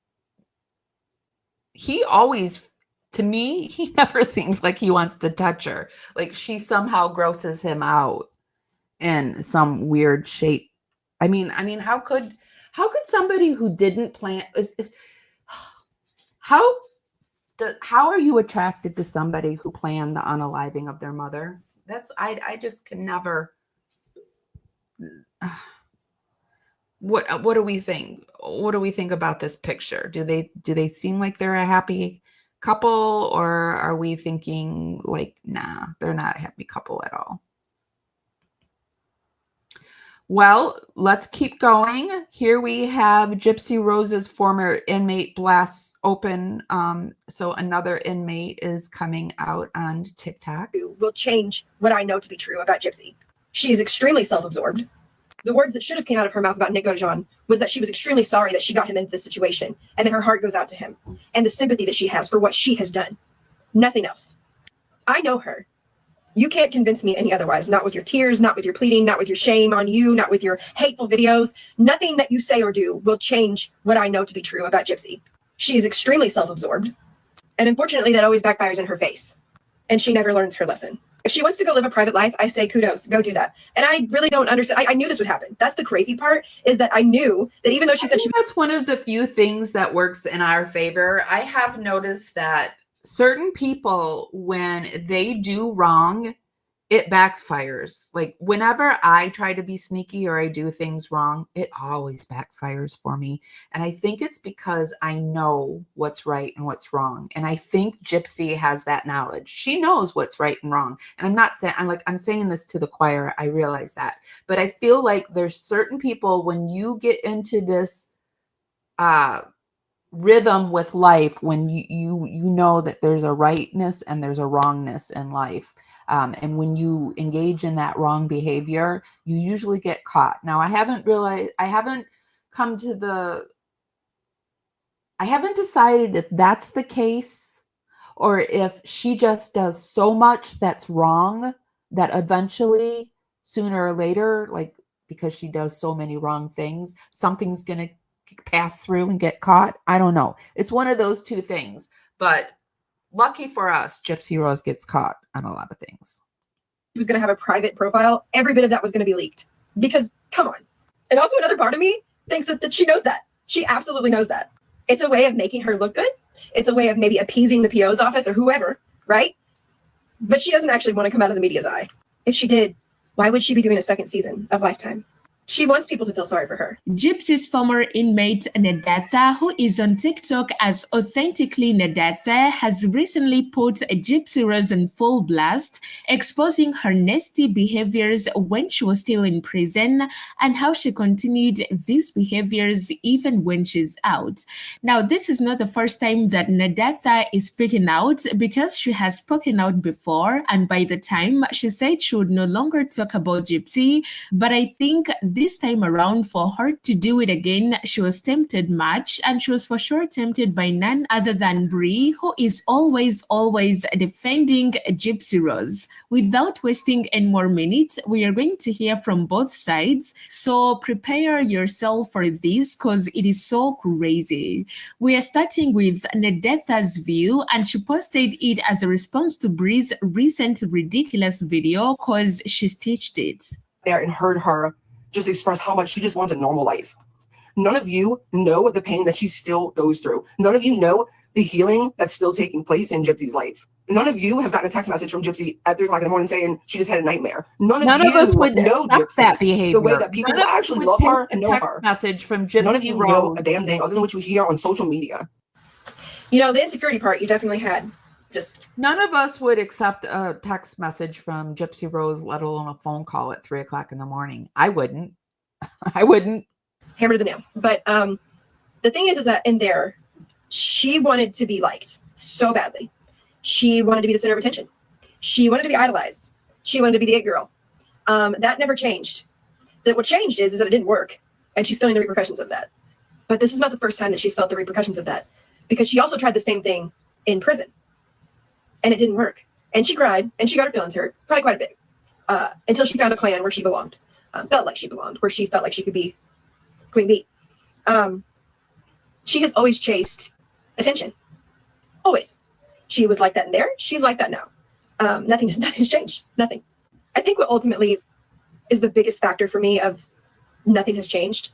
he always, to me, he never seems like he wants to touch her. Like she somehow grosses him out in some weird shape. I mean, how could somebody who didn't plan, how are you attracted to somebody who planned the unaliving of their mother? I just can never. What do we think? What do we think about this picture? Do they seem like they're a happy couple, or are we thinking like, nah, they're not a happy couple at all? Well, let's keep going. Here we have Gypsy Rose's former inmate blasts open. So another inmate is coming out on TikTok. Will change what I know to be true about Gypsy. She is extremely self-absorbed. The words that should have came out of her mouth about Nick Godejohn was that she was extremely sorry that she got him into this situation, and then her heart goes out to him, and the sympathy that she has for what she has done. Nothing else. I know her. You can't convince me any otherwise, not with your tears, not with your pleading, not with your shame on you, not with your hateful videos. Nothing that you say or do will change what I know to be true about Gypsy. She is extremely self-absorbed. And unfortunately, that always backfires in her face. And she never learns her lesson. If she wants to go live a private life, I say kudos, go do that. And I really don't understand. I knew this would happen. That's the crazy part, is that I knew that even though she said that's one of the few things that works in our favor. I have noticed that certain people, when they do wrong, it backfires. Like whenever I try to be sneaky or I do things wrong, it always backfires for me. And I think it's because I know what's right and what's wrong. And I think Gypsy has that knowledge. She knows what's right and wrong. And I'm not saying, I'm saying this to the choir. I realize that, but I feel like there's certain people, when you get into this, rhythm with life, when you know that there's a rightness and there's a wrongness in life. And when you engage in that wrong behavior, you usually get caught. Now, I haven't decided if that's the case, or if she just does so much that's wrong that eventually, sooner or later, like because she does so many wrong things, something's going to pass through and get caught. I don't know. It's one of those two things, but lucky for us, Gypsy Rose gets caught on a lot of things. She was going to have a private profile. Every bit of that was going to be leaked because come on. And also another part of me thinks that she knows that. She absolutely knows that. It's a way of making her look good. It's a way of maybe appeasing the PO's office or whoever, right? But she doesn't actually want to come out of the media's eye. If she did, why would she be doing a second season of Lifetime? She wants people to feel sorry for her. Gypsy's former inmate Nedetha, who is on TikTok as Authentically Nedetha, has recently put Gypsy Rose on full blast, exposing her nasty behaviors when she was still in prison and how she continued these behaviors even when she's out. Now, this is not the first time that Nedetha is speaking out, because she has spoken out before, and by the time she said she would no longer talk about Gypsy, but I think this time around, for her to do it again, she was tempted much, and she was for sure tempted by none other than Bree, who is always defending Gypsy Rose. Without wasting any more minutes, we are going to hear from both sides, so prepare yourself for this because it is so crazy. We are starting with Nedetha's view, and she posted it as a response to Bree's recent ridiculous video because she stitched it. There and heard her just express how much she just wants a normal life. None of you know the pain that she still goes through. None of you know the healing that's still taking place in Gypsy's life. None of you have gotten a text message from Gypsy at 3 o'clock in the morning saying she just had a nightmare. None of us would know accept Gypsy, that behavior. the way that people who actually love her and know her. Message from Gypsy None of you Rose. know a damn thing other than what you hear on social media. You know, the insecurity part you definitely had. Just none of us would accept a text message from Gypsy Rose, let alone a phone call at 3 o'clock in the morning. I wouldn't. I wouldn't. Hammer to the nail. But the thing is that in there, she wanted to be liked so badly. She wanted to be the center of attention. She wanted to be idolized. She wanted to be the it girl. That never changed. That what changed is that it didn't work, and she's feeling the repercussions of that. But this is not the first time that she's felt the repercussions of that, because she also tried the same thing in prison, and it didn't work. And she cried, and she got her feelings hurt, probably quite a bit, until she found a clan where she belonged, felt like she belonged, where she felt like she could be Queen Bee. She has always chased attention. Always. She was like that in there. She's like that now. Nothing's changed. Nothing. I think what ultimately is the biggest factor for me of nothing has changed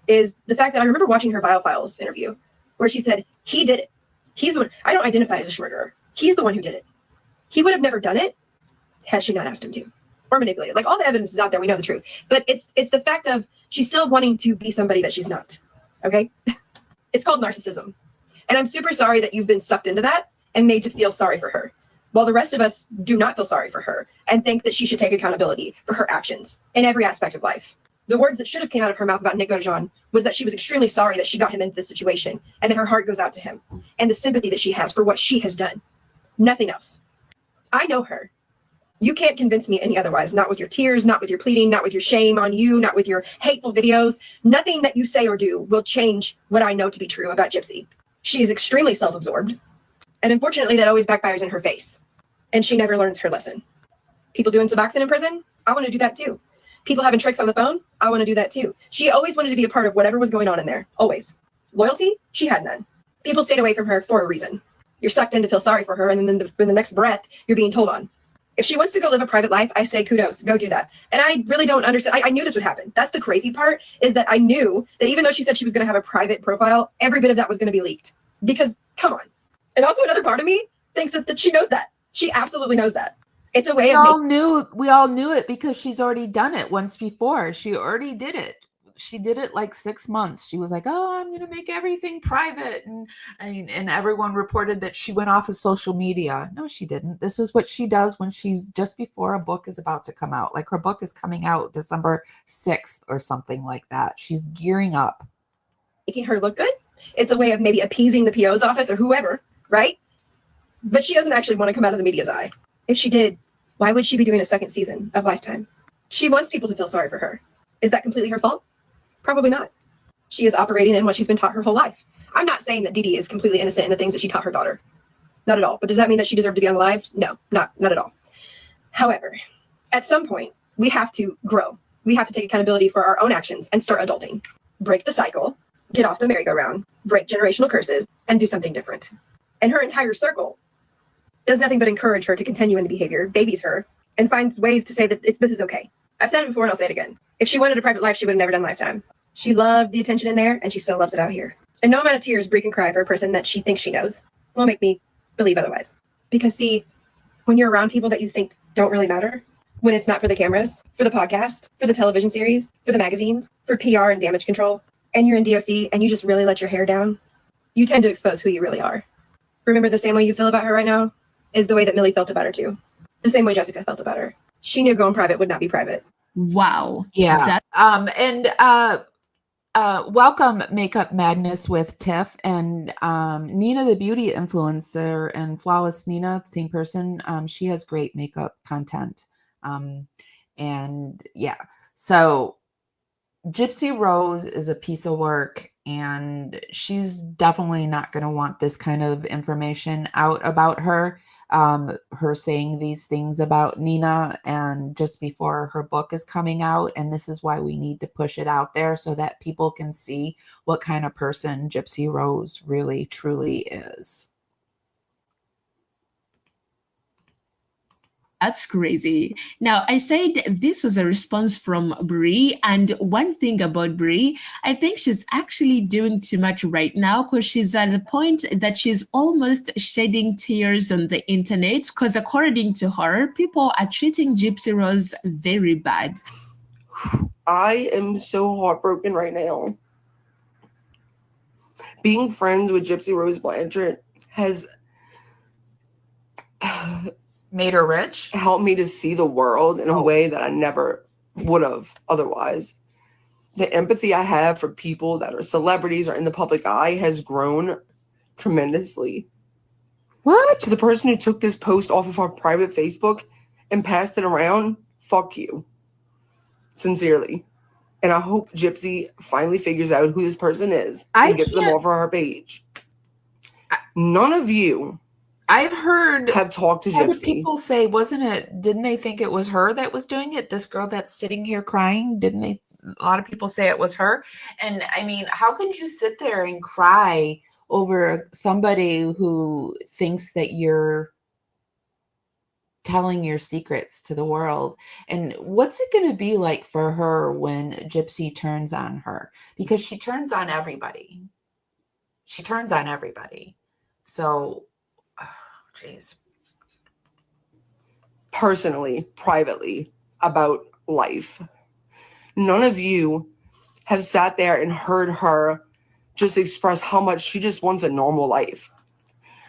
is the fact that I remember watching her Biofiles interview where she said, he did it. He's the one. I don't identify as a murderer. He's the one who did it. He would have never done it had she not asked him to, or manipulated. Like, all the evidence is out there. We know the truth. But it's the fact of she's still wanting to be somebody that she's not. Okay? It's called narcissism. And I'm super sorry that you've been sucked into that and made to feel sorry for her, while the rest of us do not feel sorry for her and think that she should take accountability for her actions in every aspect of life. The words that should have came out of her mouth about Nick was that she was extremely sorry that she got him into this situation, and that her heart goes out to him, and the sympathy that she has for what she has done. Nothing else. I know her. You can't convince me any otherwise, not with your tears, not with your pleading, not with your shame on you, not with your hateful videos. Nothing that you say or do will change what I know to be true about Gypsy. She is extremely self-absorbed, and unfortunately that always backfires in her face, and she never learns her lesson. People doing Suboxone in prison, I want to do that too. People having tricks on the phone, I want to do that too. She always wanted to be a part of whatever was going on in there, always. Loyalty, she had none. People stayed away from her for a reason. You're sucked in to feel sorry for her, and then in the next breath, you're being told on. If she wants to go live a private life, I say kudos, go do that. And I really don't understand. I knew this would happen. That's the crazy part, is that I knew that even though she said she was going to have a private profile, every bit of that was going to be leaked. Because, come on. And also another part of me thinks that she knows that. She absolutely knows that. It's a way we all knew it because she's already done it once before. She already did it. She did it like 6 months. She was like, oh, I'm going to make everything private. And everyone reported that she went off of social media. No, she didn't. This is what she does when she's just before a book is about to come out. Like, her book is coming out December 6th or something like that. She's gearing up. Making her look good. It's a way of maybe appeasing the PO's office or whoever, right? But she doesn't actually want to come out of the media's eye. If she did, why would she be doing a second season of Lifetime? She wants people to feel sorry for her. Is that completely her fault? Probably not. She is operating in what she's been taught her whole life. I'm not saying that Dee Dee is completely innocent in the things that she taught her daughter. Not at all. But does that mean that she deserved to be unalived? No, not at all. However, at some point, we have to grow. We have to take accountability for our own actions and start adulting. Break the cycle, get off the merry-go-round, break generational curses, and do something different. And her entire circle does nothing but encourage her to continue in the behavior, babies her, and finds ways to say that this is okay. I've said it before and I'll say it again. If she wanted a private life, she would have never done Lifetime. She loved the attention in there, and she still loves it out here. And no amount of tears Brie can cry for a person that she thinks she knows will make me believe otherwise. Because see, when you're around people that you think don't really matter, when it's not for the cameras, for the podcast, for the television series, for the magazines, for PR and damage control, and you're in DOC and you just really let your hair down, you tend to expose who you really are. Remember, the same way you feel about her right now is the way that Millie felt about her too. The same way Jessica felt about her. She knew going private would not be private. Wow. Yeah. Welcome Makeup Madness with Tiff and Nina the beauty influencer and Flawless Nina, same person. She has great makeup content. And yeah, so Gypsy Rose is a piece of work and she's definitely not going to want this kind of information out about her. Her saying these things about Nina and just before her book is coming out. And this is why we need to push it out there so that people can see what kind of person Gypsy Rose really, truly is. That's crazy. Now, I said this was a response from Brie, and one thing about Brie, I think she's actually doing too much right now because she's at the point that she's almost shedding tears on the internet because according to her, people are treating Gypsy Rose very bad. I am so heartbroken right now. Being friends with Gypsy Rose Blanchard has made her rich, helped me to see the world in a way that I never would have otherwise. The empathy I have for people that are celebrities or in the public eye has grown tremendously. What? To the person who took this post off of our private Facebook and passed it around, fuck you. Sincerely. And I hope Gypsy finally figures out who this person is and gets them off of her page. None of you I've heard have talked to Gypsy. People say, didn't they think it was her that was doing it? This girl that's sitting here crying, a lot of people say it was her. And I mean, how could you sit there and cry over somebody who thinks that you're telling your secrets to the world? And what's it going to be like for her when Gypsy turns on her? Because she turns on everybody. So, jeez. Personally, privately, about life. None of you have sat there and heard her just express how much she just wants a normal life.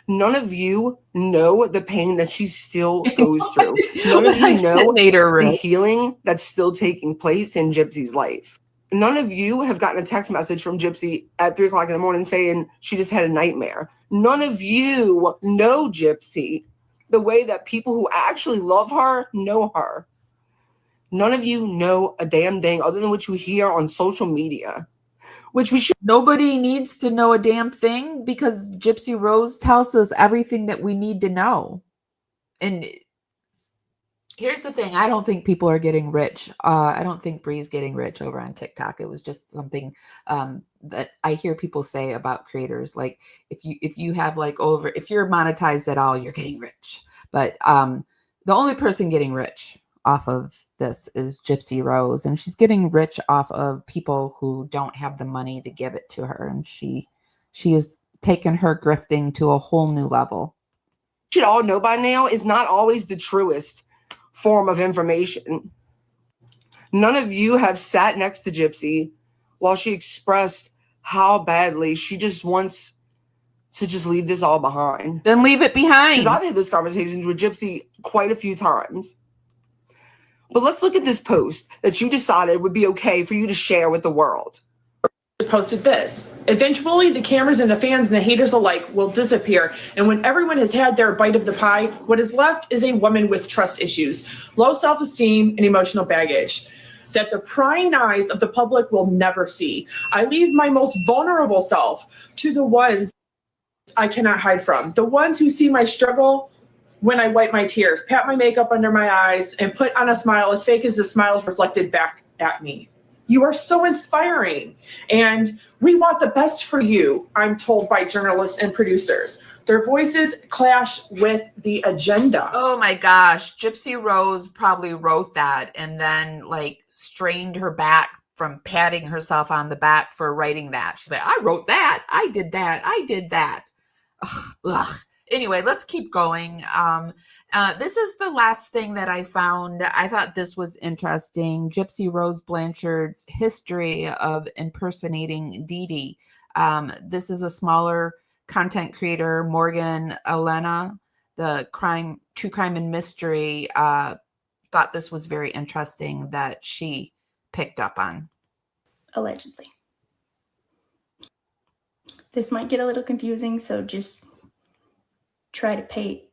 None of you know the pain that she still goes through. None of you know the healing that's still taking place in Gypsy's life. None of you have gotten a text message from Gypsy at 3 o'clock in the morning saying she just had a nightmare. None of you know Gypsy the way that people who actually love her know her. None of you know a damn thing other than what you hear on social media. Nobody needs to know a damn thing because Gypsy Rose tells us everything that we need to know. And here's the thing. I don't think people are getting rich. I don't think Brie's getting rich over on TikTok. It was just something that I hear people say about creators. Like if you have if you're monetized at all, you're getting rich. But the only person getting rich off of this is Gypsy Rose, and she's getting rich off of people who don't have the money to give it to her. And she has taken her grifting to a whole new level. You should all know by now is not always the truest form of information. None of you have sat next to Gypsy while she expressed how badly she just wants to just leave this all behind. Then leave it behind. Because I've had those conversations with Gypsy quite a few times. But let's look at this post that you decided would be okay for you to share with the world. Posted this. Eventually, the cameras and the fans and the haters alike will disappear. And when everyone has had their bite of the pie, what is left is a woman with trust issues, low self-esteem, and emotional baggage that the prying eyes of the public will never see. I leave my most vulnerable self to the ones I cannot hide from, the ones who see my struggle when I wipe my tears, pat my makeup under my eyes, and put on a smile as fake as the smiles reflected back at me. You are so inspiring, and we want the best for you, I'm told by journalists and producers. Their voices clash with the agenda. Oh my gosh. Gypsy Rose probably wrote that and then strained her back from patting herself on the back for writing that. She's like, I wrote that. I did that. Ugh. Anyway, let's keep going. This is the last thing that I found. I thought this was interesting. Gypsy Rose Blanchard's history of impersonating Dee Dee. This is a smaller content creator, Morgan Elena, the true crime and mystery. Thought this was very interesting that she picked up on. Allegedly. This might get a little confusing, so just try to pay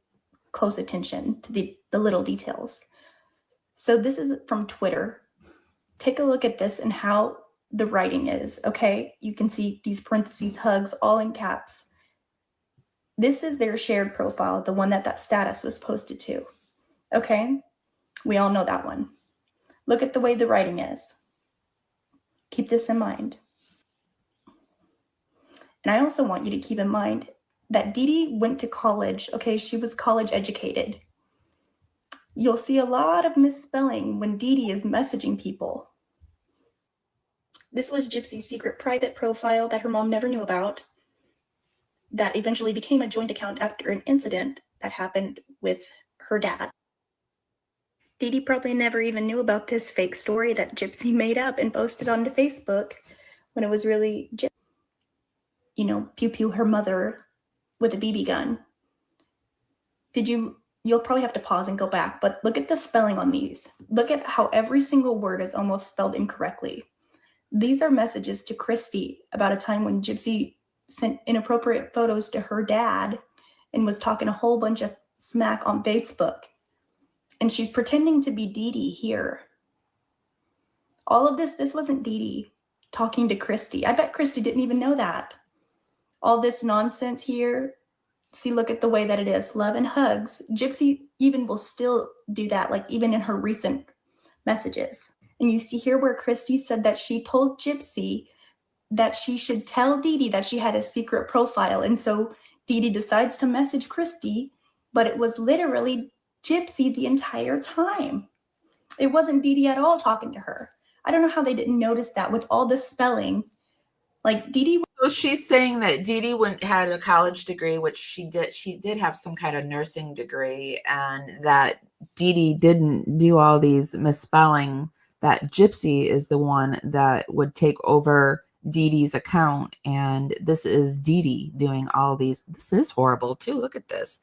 close attention to the little details. So this is from Twitter. Take a look at this and how the writing is, okay? You can see these parentheses, hugs, all in caps. This is their shared profile, the one that status was posted to, okay? We all know that one. Look at the way the writing is. Keep this in mind. And I also want you to keep in mind that Dee Dee went to college, okay? She was college educated. You'll see a lot of misspelling when Dee Dee is messaging people. This was Gypsy's secret private profile that her mom never knew about, that eventually became a joint account after an incident that happened with her dad. Dee Dee probably never even knew about this fake story that Gypsy made up and posted onto Facebook when it was really, pew pew her mother with a BB gun. You'll probably have to pause and go back, but look at the spelling on these. Look at how every single word is almost spelled incorrectly. These are messages to Christy about a time when Gypsy sent inappropriate photos to her dad and was talking a whole bunch of smack on Facebook. And she's pretending to be Dee Dee here. All of this wasn't Dee Dee talking to Christy. I bet Christy didn't even know that. All this nonsense here, see, look at the way that it is. Love and hugs. Gypsy even will still do that, like even in her recent messages. And you see here where Christy said that she told Gypsy that she should tell Dee Dee that she had a secret profile. And so Dee Dee decides to message Christy, but it was literally Gypsy the entire time. It wasn't Dee Dee at all talking to her. I don't know how they didn't notice that with all this spelling. Like Dee Dee. So she's saying that Dee Dee had a college degree, which she did. She did have some kind of nursing degree, and that Dee Dee didn't do all these misspelling. That Gypsy is the one that would take over Dee Dee's account, and this is Dee Dee doing all these. This is horrible too. Look at this.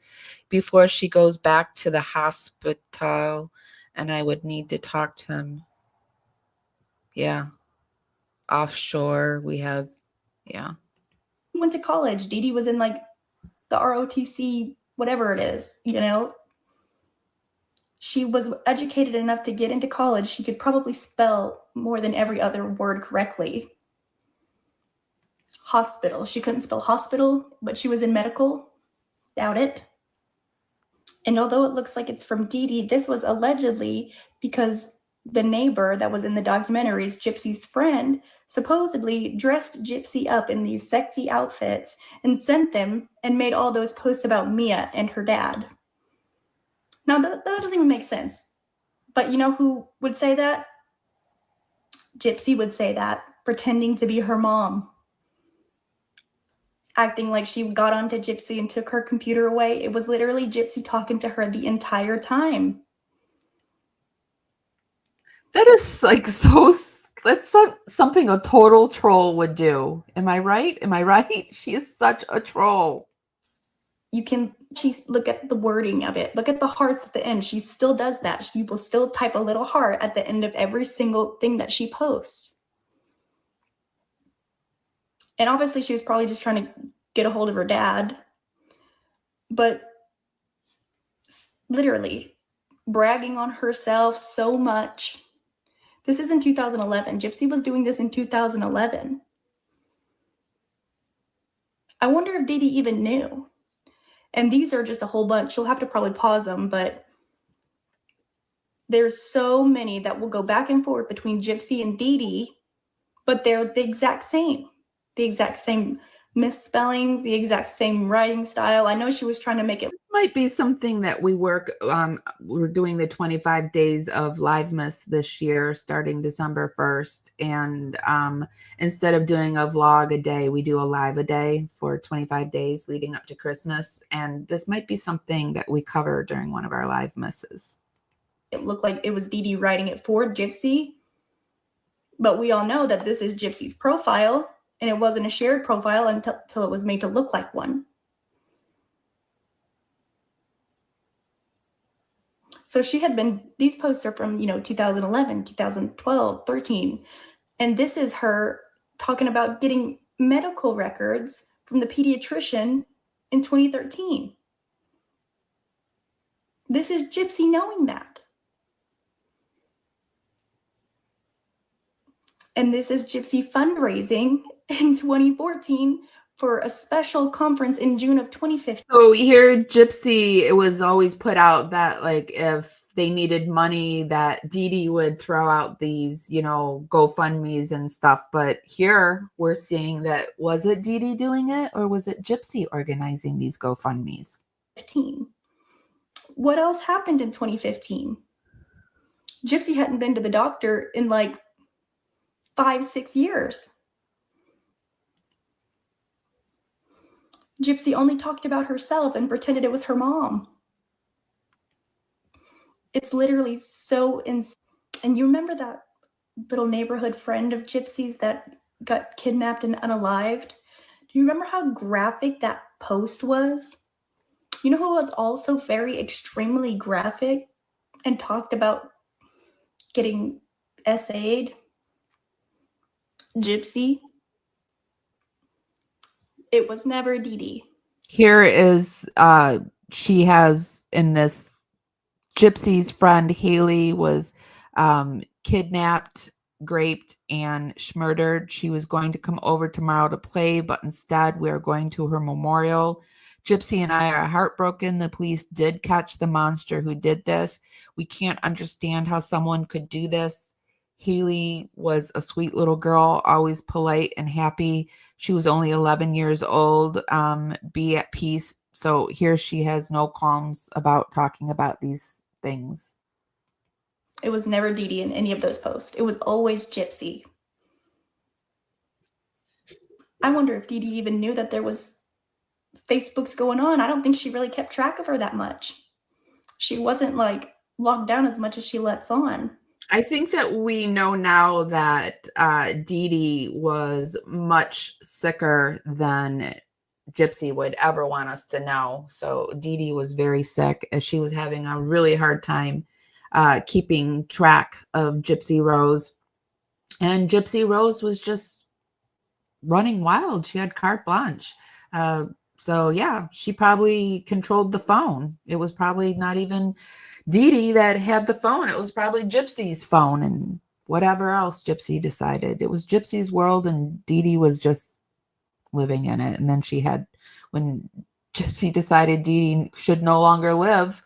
Before she goes back to the hospital, and I would need to talk to him. Yeah. Offshore, we have, yeah. Went to college. Dee Dee was in like the ROTC, whatever it is, She was educated enough to get into college. She could probably spell more than every other word correctly. Hospital. She couldn't spell hospital, but she was in medical. Doubt it. And although it looks like it's from Dee Dee, this was allegedly because the neighbor that was in the documentaries, Gypsy's friend, supposedly dressed Gypsy up in these sexy outfits and sent them and made all those posts about Mia and her dad. Now, that doesn't even make sense. But you know who would say that? Gypsy would say that, pretending to be her mom. Acting like she got onto Gypsy and took her computer away. It was literally Gypsy talking to her the entire time. That is like that's something a total troll would do. Am I right? Am I right? She is such a troll. She look at the wording of it. Look at the hearts at the end. She still does that. She will still type a little heart at the end of every single thing that she posts. And obviously she was probably just trying to get a hold of her dad. But literally bragging on herself so much. This is in 2011. Gypsy was doing this in 2011. I wonder if Dee Dee even knew. And these are just a whole bunch. She'll have to probably pause them, but there's so many that will go back and forth between Gypsy and Dee Dee, but they're the exact same misspellings, the exact same writing style. I know she was trying to make it. Might be something that we work. We're doing the 25 days of Livemas this year, starting December 1st. And instead of doing a vlog a day, we do a live a day for 25 days leading up to Christmas. And this might be something that we cover during one of our Livemasses. It looked like it was Dee Dee writing it for Gypsy. But we all know that this is Gypsy's profile, and it wasn't a shared profile until it was made to look like one. So she had been, these posts are from, 2011, 2012, 13. And this is her talking about getting medical records from the pediatrician in 2013. This is Gypsy knowing that. And this is Gypsy fundraising in 2014 for a special conference in June of 2015. So here, Gypsy, it was always put out that like if they needed money, that Dee Dee would throw out these, GoFundMes and stuff. But here we're seeing that, was it Dee Dee doing it, or was it Gypsy organizing these GoFundMes? 15. What else happened in 2015? Gypsy hadn't been to the doctor in like 5-6 years. Gypsy only talked about herself and pretended it was her mom. It's literally so insane. And you remember that little neighborhood friend of Gypsy's that got kidnapped and unalived? Do you remember how graphic that post was? You know who was also very extremely graphic and talked about getting SA'd? Gypsy. It was never Dee Dee. Here is, she has in this, Gypsy's friend Haley was kidnapped, raped, and murdered. She was going to come over tomorrow to play, but instead we are going to her memorial. Gypsy and I are heartbroken. The police did catch the monster who did this. We can't understand how someone could do this. Haley was a sweet little girl, always polite and happy. She was only 11 years old. Be at peace. So here she has no qualms about talking about these things. It was never Dee Dee in any of those posts. It was always Gypsy. I wonder if Dee Dee even knew that there was Facebooks going on. I don't think she really kept track of her that much. She wasn't like logged down as much as she lets on. I think that we know now that Dee Dee was much sicker than Gypsy would ever want us to know. So Dee Dee was very sick, as she was having a really hard time keeping track of Gypsy Rose. And Gypsy Rose was just running wild. She had carte blanche. So yeah, she probably controlled the phone. It was probably not even Dee Dee that had the phone. It was probably Gypsy's phone and whatever else Gypsy decided. It was Gypsy's world, and Dee Dee was just living in it. And then when Gypsy decided Dee Dee should no longer live,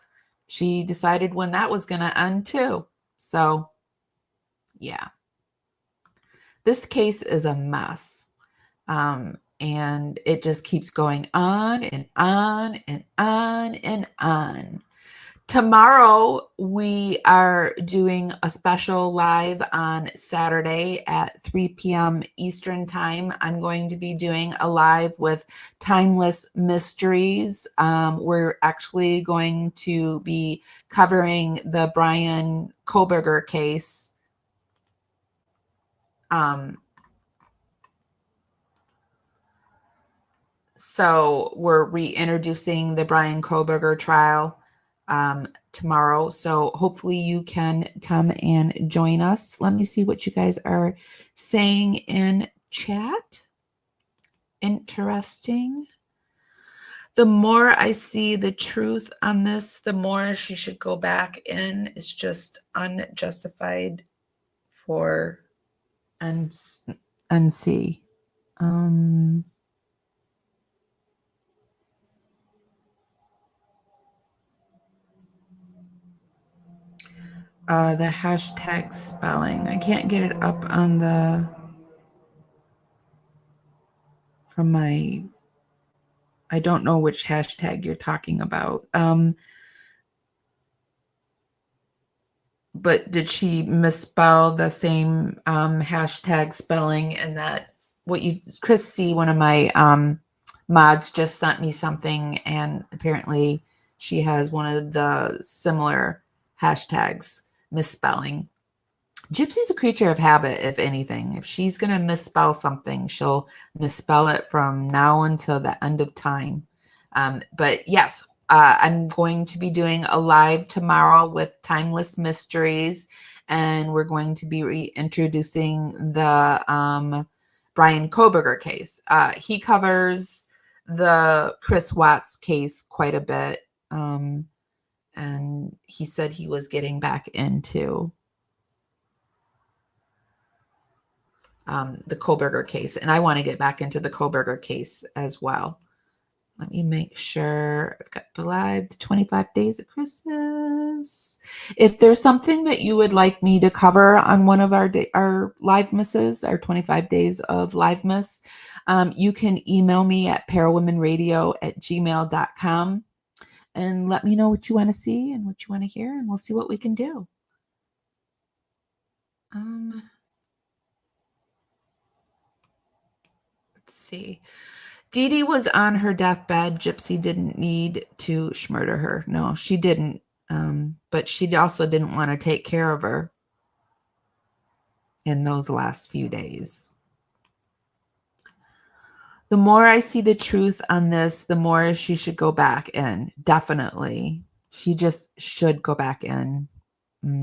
she decided when that was going to end too. So yeah, this case is a mess. And it just keeps going on and on and on and on. Tomorrow, we are doing a special live on Saturday at 3 p.m. Eastern Time. I'm going to be doing a live with Timeless Mysteries. We're actually going to be covering the Brian Koberger case. So we're reintroducing the Brian Koberger trial tomorrow. So hopefully you can come and join us. Let me see what you guys are saying in chat. Interesting. The more I see the truth on this, the more she should go back in. It's just unjustified for NC. The hashtag spelling. I can't get it up on the from my, I don't know which hashtag you're talking about. But did she misspell the same hashtag spelling? And that what you, Chris C, one of my mods just sent me something, and apparently she has one of the similar hashtags misspelling. Gypsy's a creature of habit, if anything. If she's going to misspell something, she'll misspell it from now until the end of time. But yes, I'm going to be doing a live tomorrow with Timeless Mysteries, and we're going to be reintroducing the Brian Koberger case. He covers the Chris Watts case quite a bit, and he said he was getting back into the Koberger case, and I want to get back into the Koberger case as well. Let me make sure I've got the live 25 days of Christmas. If there's something that you would like me to cover on one of our live misses, our 25 days of live miss, you can email me at parawomenradio@gmail.com and let me know what you want to see and what you want to hear, and we'll see what we can do. Let's see. Dee Dee was on her deathbed. Gypsy didn't need to murder her. No, she didn't. But she also didn't want to take care of her in those last few days. The more I see the truth on this, the more she should go back in. Definitely. She just should go back in.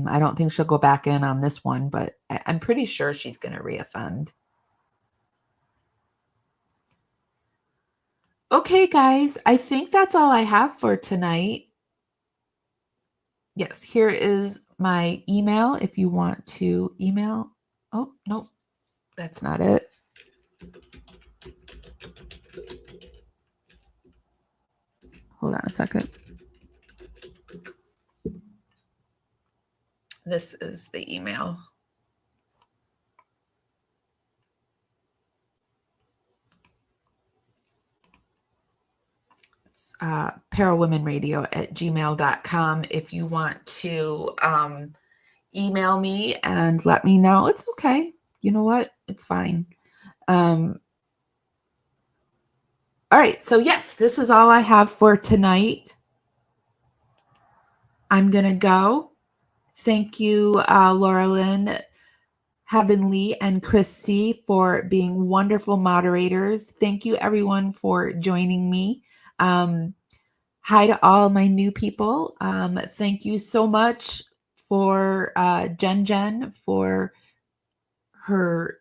I don't think she'll go back in on this one, but I'm pretty sure she's going to reoffend. Okay, guys, I think that's all I have for tonight. Yes, here is my email if you want to email. Oh, no, that's not it. Hold on a second. This is the email. Parawomenradio@gmail.com if you want to email me and let me know. It's okay. You know what? It's fine. All right. So yes, this is all I have for tonight. I'm going to go. Thank you, Laura Lynn, Heavenly, and Chris C for being wonderful moderators. Thank you, everyone, for joining me. Hi to all my new people. Thank you so much for Jen for her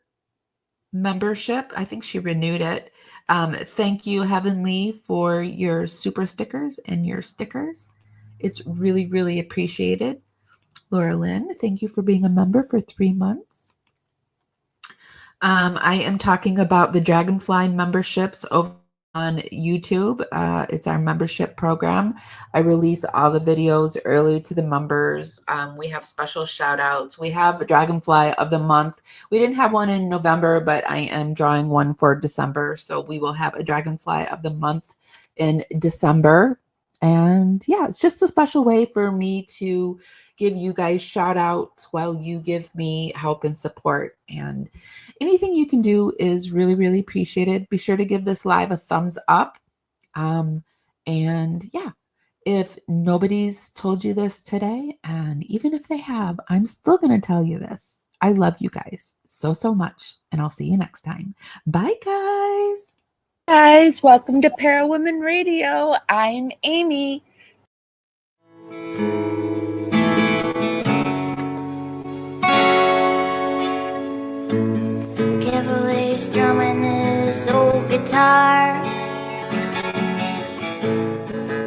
membership. I think she renewed it. Thank you, Heavenly, for your super stickers and your stickers. It's really, really appreciated. Laura Lynn, thank you for being a member for 3 months. I am talking about the Dragonfly memberships over on YouTube. It's our membership program. I release all the videos early to the members. We have special shout outs. We have a Dragonfly of the month. We didn't have one in November, but I am drawing one for December. So we will have a Dragonfly of the month in December. And yeah, it's just a special way for me to give you guys shout outs while you give me help and support. And anything you can do is really, really appreciated. Be sure to give this live a thumbs up. And yeah, if nobody's told you this today, and even if they have, I'm still going to tell you this. I love you guys so, so much. And I'll see you next time. Bye, guys. Guys, welcome to Parawomen Radio. I'm Amy. Carefully strumming this old guitar,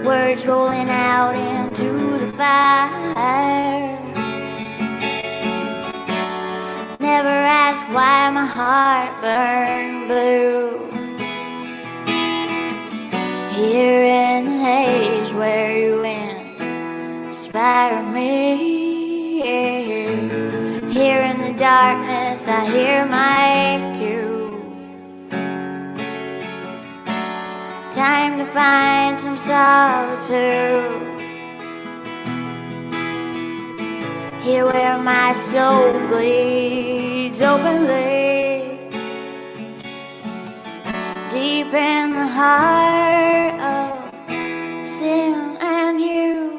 words rolling out into the fire. Never ask why my heart burned blue. Here in the haze where you inspire me. Here in the darkness I hear my cue. time to find some solitude. Here where my soul bleeds openly, deep in the heart of sin and you.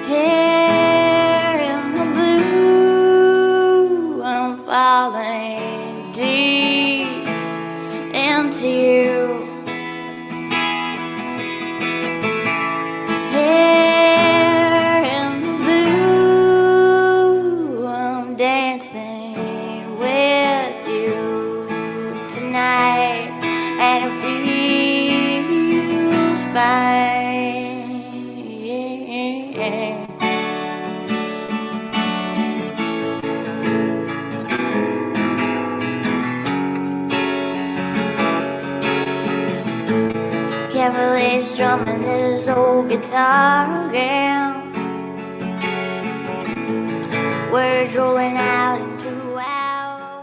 Here in the blue, I'm falling deep into you. Here in the blue, I'm dancing with you tonight, and it feels fine. Carefully strumming this old guitar again, words rolling out